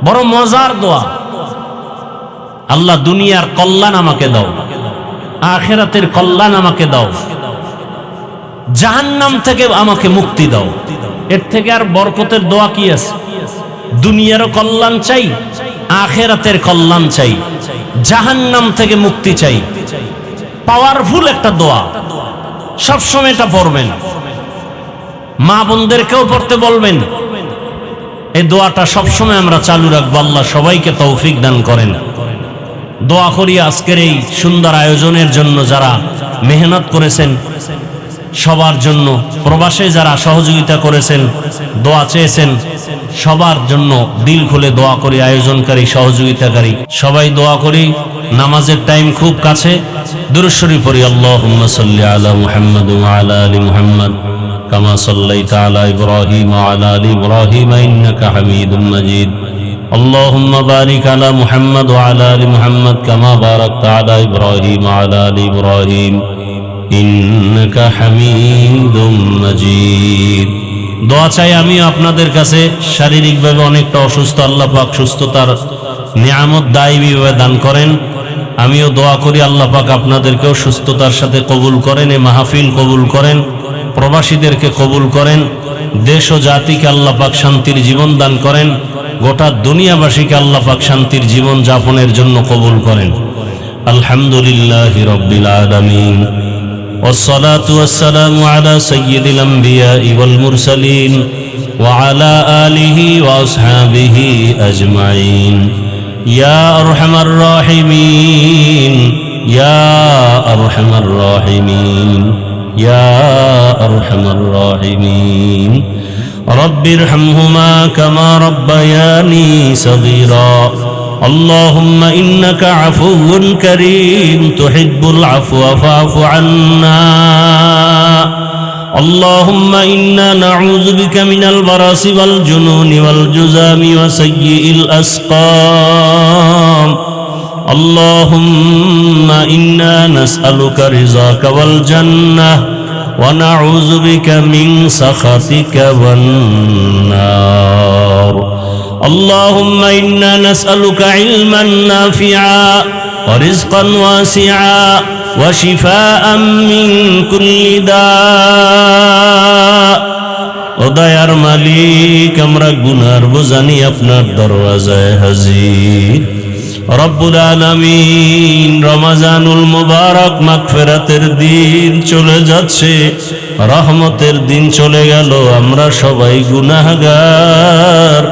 বড় মজার দোয়া। আল্লাহ দুনিয়ার কল্যাণ আমাকে দাও, আখিরাতের কল্যাণ আমাকে দাও, জাহান্নাম থেকে আমাকে মুক্তি দাও। এর থেকে আর বরকতের দোয়া কি আছে? দুনিয়ারও কল্যাণ চাই, আখিরাতের কল্যাণ চাই, জাহান্নাম থেকে মুক্তি চাই। পাওয়ারফুল একটা দোয়া, সবসময় এটা পড়বেন। মা বোনদেরকেও পড়তে বলবেন। এই দোয়াটা সবসময় আমরা চালু রাখবো। আল্লাহ সবাইকে তৌফিক দান করেন। দোয়া করি আজকের এই সুন্দর আয়োজনের জন্য যারা মেহনত করেছেন, সবার জন্য, প্রবাসে যারা সহযোগিতা করেছেন, দোয়া চেয়েছেন, সবার জন্য দিল খুলে দোয়া করি। আয়োজনকারী, সহযোগিতাকারী সবাই দোয়া করি। নামাজের টাইম খুব কাছে। দুরূদ শরীফ পড়ি। আল্লাহুম্মা সাল্লি আলা মুহাম্মাদ ওয়া আলা আলি মুহাম্মাদ কামা সাল্লাইতা আলা ইব্রাহিম ওয়া আলা আলি ইব্রাহিম ইন্নাকা হামিদুম মাজিদ। اللهم بارك على محمد وعلى آل محمد كما باركت على إبراهيم وعلى آل إبراهيم إنك حميد مجيد। দোয়া চাই আমি আপনাদের কাছে। শারীরিকভাবে অনেকটা অসুস্থ, আল্লাহ পাক সুস্থতার নিয়ামত দায়ীভাবে দান করেন। আমিও দোয়া করি আল্লাহ পাক আপনাদেরকেও সুস্থতার সাথে কবুল করেন, এই মাহফিল কবুল করেন, প্রবাসীদেরকে কবুল করেন, দেশ ও জাতিকে আল্লাহ পাক শান্তির জীবন দান করেন, গোটা দুনিয়াবাসীকে আল্লাহ পাক শান্তির জীবন যাপনের জন্য কবুল করেন। আলহামদুলিল্লাহি রাব্বিল আলামিন والصلاة والسلام على سيد الأنبياء والمرسلين وعلى آله وأصحابه أجمعين يا أرحم الراحمين يا أرحم الراحمين يا أرحم الراحمين رب ارحمهما كما ربياني صغيرا اللهم إنك عفو كريم تحب العفو فاعف عنا اللهم إنا نعوذ بك من البرص والجنون والجذام وسيء الأسقام اللهم إنا نسألك رضاك والجنة ونعوذ بك من سخطك والنار اللهم إنا نسألك علما نافعا ورزقا واسعا وشفاء من كل داء ও দয়ার মালিক, আমরা গুনার বোঝানি আপনার দরওয়াজায় হাজির। রব্বুল আলামিন, রমজানুল মুবারক মাগফিরাতের দিন চলে যাচ্ছে, রহমতের দিন চলে গেল, আমরা সবাই গুনাহগার।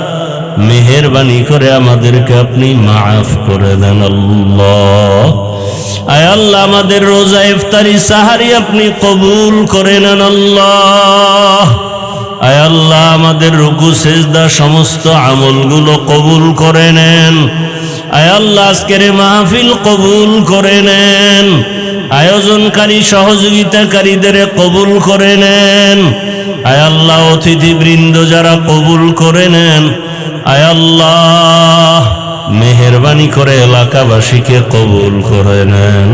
মেহেরবানি করে আমাদেরকে আপনি মাফ করে দেন আল্লাহ। আয় আল্লাহ, আমাদের রোজা, ইফতারি, সাহারি আপনি কবুল করে নেন আল্লাহ। আয় আল্লাহ, আমাদের রুকু সেজদা সমস্ত আমলগুলো কবুল করে নেন। আয় আল্লাহ, আজকের মাহফিল কবুল করে নেন। আয়োজনকারী, সহযোগিতাকারীদের কবুল করে নেন। আয় আল্লাহ, অতিথিবৃন্দ যারা কবুল করে নেন। আয় আল্লাহ, মেহেরবানি করে এলাকাবাসীকে কবুল করে নেন।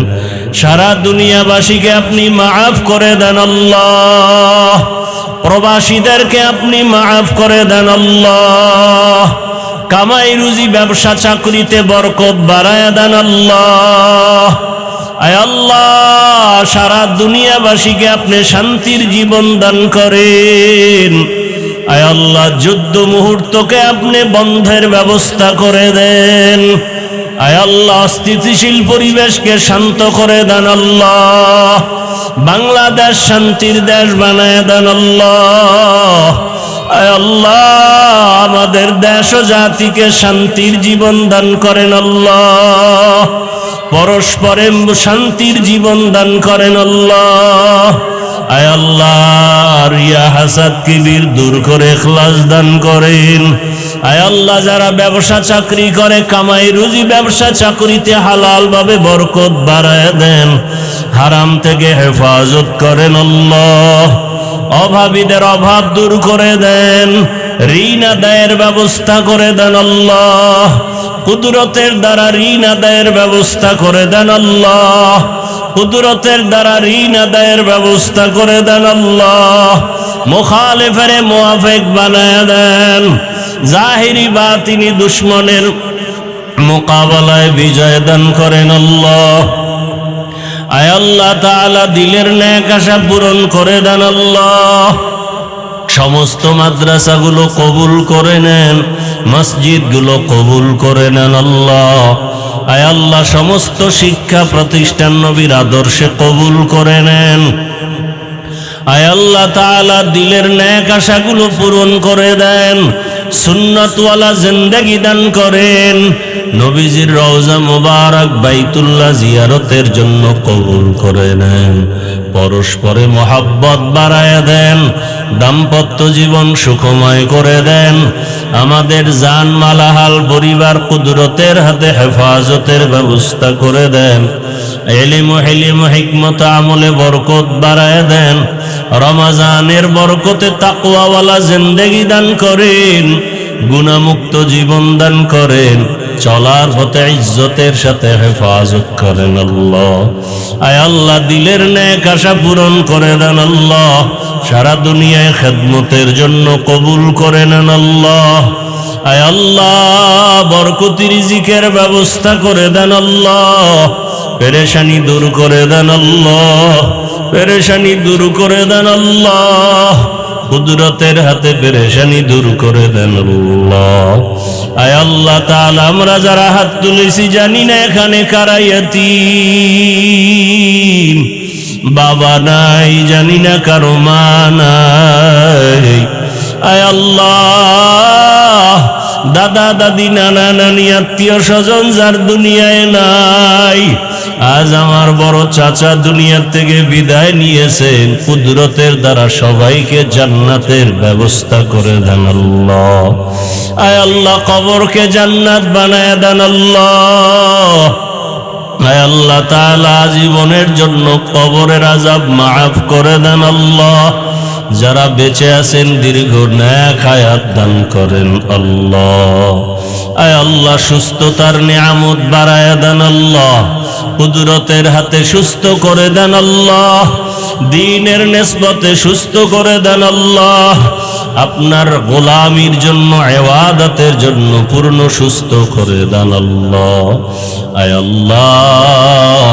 সারা দুনিয়াবাসীকে আপনি মাফ করে দেন আল্লাহ। প্রবাসীদেরকে আপনি মাফ করে দেন আল্লাহ। কামাই রুজি, ব্যবসা চাকরিতে বরকত বাড়ায় দেন আল্লাহ। আয় আল্লাহ, সারা দুনিয়াবাসীকে আপনি শান্তির জীবন দান করেন। আয় আল্লাহ, যুদ্ধ মুহূর্তকে আপনি বন্ধের ব্যবস্থা করে দেন। আয় আল্লাহ, স্থিতিশীল পরিবেশকে শান্ত করে দেন আল্লাহ। বাংলাদেশ শান্তির দেশ বানায় দেন আল্লাহ। আয় আল্লাহ, আমাদের দেশ ও জাতিকে শান্তির জীবন দান করেন আল্লাহ। পরস্পরে শান্তির জীবন দান করেন আল্লাহ। আয় আল্লাহ, রিয়া, হাসাদ, কিবির দূর করে ইখলাস দান করেন। আয় আল্লাহ যারা ব্যবসা চাকরি করে, কামাই রুজি ব্যবসা চাকরিতে হালাল ভাবে বরকত বাড়ায় দেন, হারাম থেকে হেফাজত করেন আল্লাহ। অভাবীদের অভাব দূর করে দেন, ঋণ আদায়ের ব্যবস্থা করে দেন আল্লাহ। কুদরতের দ্বারা ঋণ আদায়ের ব্যবস্থা করে দেন আল্লাহ। কুদরতের দ্বারা ঋণ আদায়ের ব্যবস্থা করে দেন আল্লাহ। মুখালিফের মুআফিক বানায় দেন, জাহিরি বাতিনি দুশ্মনের মোকাবেলায় বিজয় দান করেন আল্লাহ। আয় আল্লাহ তাআলা দিলের নেক আশা পূরণ করে দেন আল্লাহ। সমস্ত মাদ্রাসাগুলো কবুল করে নেন, মসজিদগুলো কবুল করে নেন আল্লাহ। আয় আল্লাহ সমস্ত শিক্ষা প্রতিষ্ঠান নবীর আদর্শে কবুল করে নেন। আয় আল্লাহ তাআলা দিলের নেক আশাগুলো পূরণ করে দেন, সুন্নাতওয়ালা জিন্দেগি দান করেন, নবীজির রওজা মুবারক বাইতুল্লাহ জিয়ারতের জন্য কবুল করে নেন, পরস্পরে মহাব্বত বাড়ায় দেন, দাম্পত্য জীবন সুখময় করে দেন, আমাদের জান মালাহাল পরিবার কুদরতের হাতে হেফাজতের ব্যবস্থা করে দেন, ইলম হিকমত আমলে বরকত বাড়ায় দেন, রমজানের বরকতে তাকওয়াওয়ালা জিন্দেগি দান করেন, গুনাহমুক্ত জীবন দান করেন, চলার পথে ইজ্জতের সাথে হেফাজত করেন আল্লাহ। আয় আল্লাহ দিলের নেক আশা পূরণ করে দেন আল্লাহ, সারা দুনিয়ায় খেদমতের জন্য কবুল করে নেন আল্লাহ। আয় আল্লাহ বরকতি রিজিকের ব্যবস্থা করে দেন আল্লাহ, পেরেশানি দূর করে দেন আল্লাহ, পেরেশানি দূর করে দেন আল্লাহ, কুদরতের হাতে পেরেশানি দূর করে দেন আল্লাহ। আয় আল্লাহ তাআলা আমরা যারা হাত তুলেছি জানি না এখানে কারা ইয়াতীম, বাবা নাই, জানি না কারো মা নাই। আয় আল্লাহ দাদা দাদি নানা নানি আত্মীয় স্বজন যার দুনিয়ায় নাই, আজ আমার বড় চাচা দুনিয়া থেকে বিদায় নিয়েছেন, কুদরতের দ্বারা সবাইকে জান্নাতের ব্যবস্থা করে দেন আল্লাহ। আয় আল্লাহ কবরকে জান্নাত বানায় দেন আল্লাহ। আয় আল্লাহ তাআলা জীবনের জন্য কবরের আযাব মাফ করে দেন আল্লাহ। যারা বেঁচে আছেন দীর্ঘ নেক হায়াত দান করেন আল্লাহ। আয় আল্লাহ সুস্থতার নিয়ামত বাড়ায় দেন আল্লাহ, কুদরতের হাতে সুস্থ করে দেন আল্লাহ, দ্বীনের নিসবতে সুস্থ করে দেন আল্লাহ, আপনার গোলামির জন্য ইবাদতের জন্য পূর্ণ সুস্থ করে দেন আল্লাহ। আয় আল্লাহ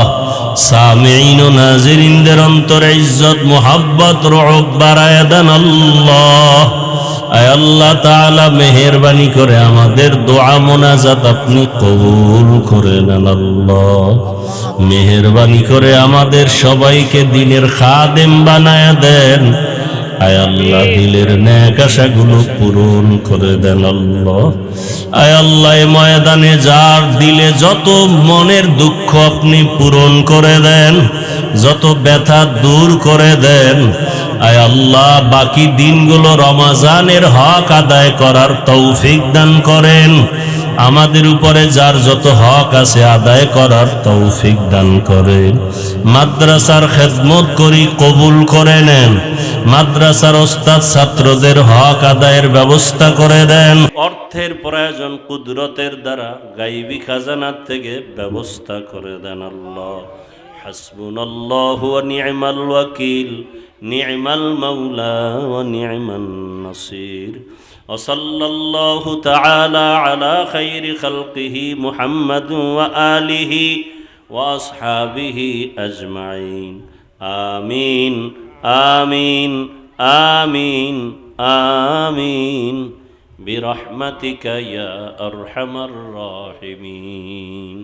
সামিঈন ও নাজিরিনদের অন্তরে ইজ্জত মুহাব্বত রহব বাড়ায় দেন আল্লাহ। আয় আল্লাহ তাআলা মেহেরবানি করে আমাদের দোয়া মোনাজাত আপনি কবুল করে নেন আল্লাহ। মেহেরবানি করে আমাদের সবাইকে দ্বীনের খাদেম বানায় দেন। আয় আল্লাহ দিলের নেক আশাগুলো পূরণ করে দেন আল্লাহ। আয় আল্লাহ ময়দানে যার দিলে যত মনের দুঃখ আপনি পূরণ করে দেন, যত ব্যথা দূর করে দেন। আয় আল্লাহ বাকি দিনগুলো রমজানের হক আদায় করার তৌফিক দান করেন, আমাদের উপরে যার যত হক আছে আদায় করার তৌফিক দান করেন। মাদ্রাসার খেদমত করি কবুল করে নেন, মাদ্রাসার ওস্তাদ ছাত্রদের হক আদায়ের ব্যবস্থা করে দেন। অর্থের প্রয়োজন কুদরতের দ্বারা গাইবী খাজানার থেকে ব্যবস্থা করে দেন আল্লাহ। হাসবুনাল্লাহু ওয়া নি'মাল ওয়াকিল, নি'মাল মাওলা ওয়া নি'মান নাসির। وصلى الله تعالى على خير خلقه محمد وآله وأصحابه أجمعين. آمين آمين آمين آمين برحمتك يا أرحم الراحمين.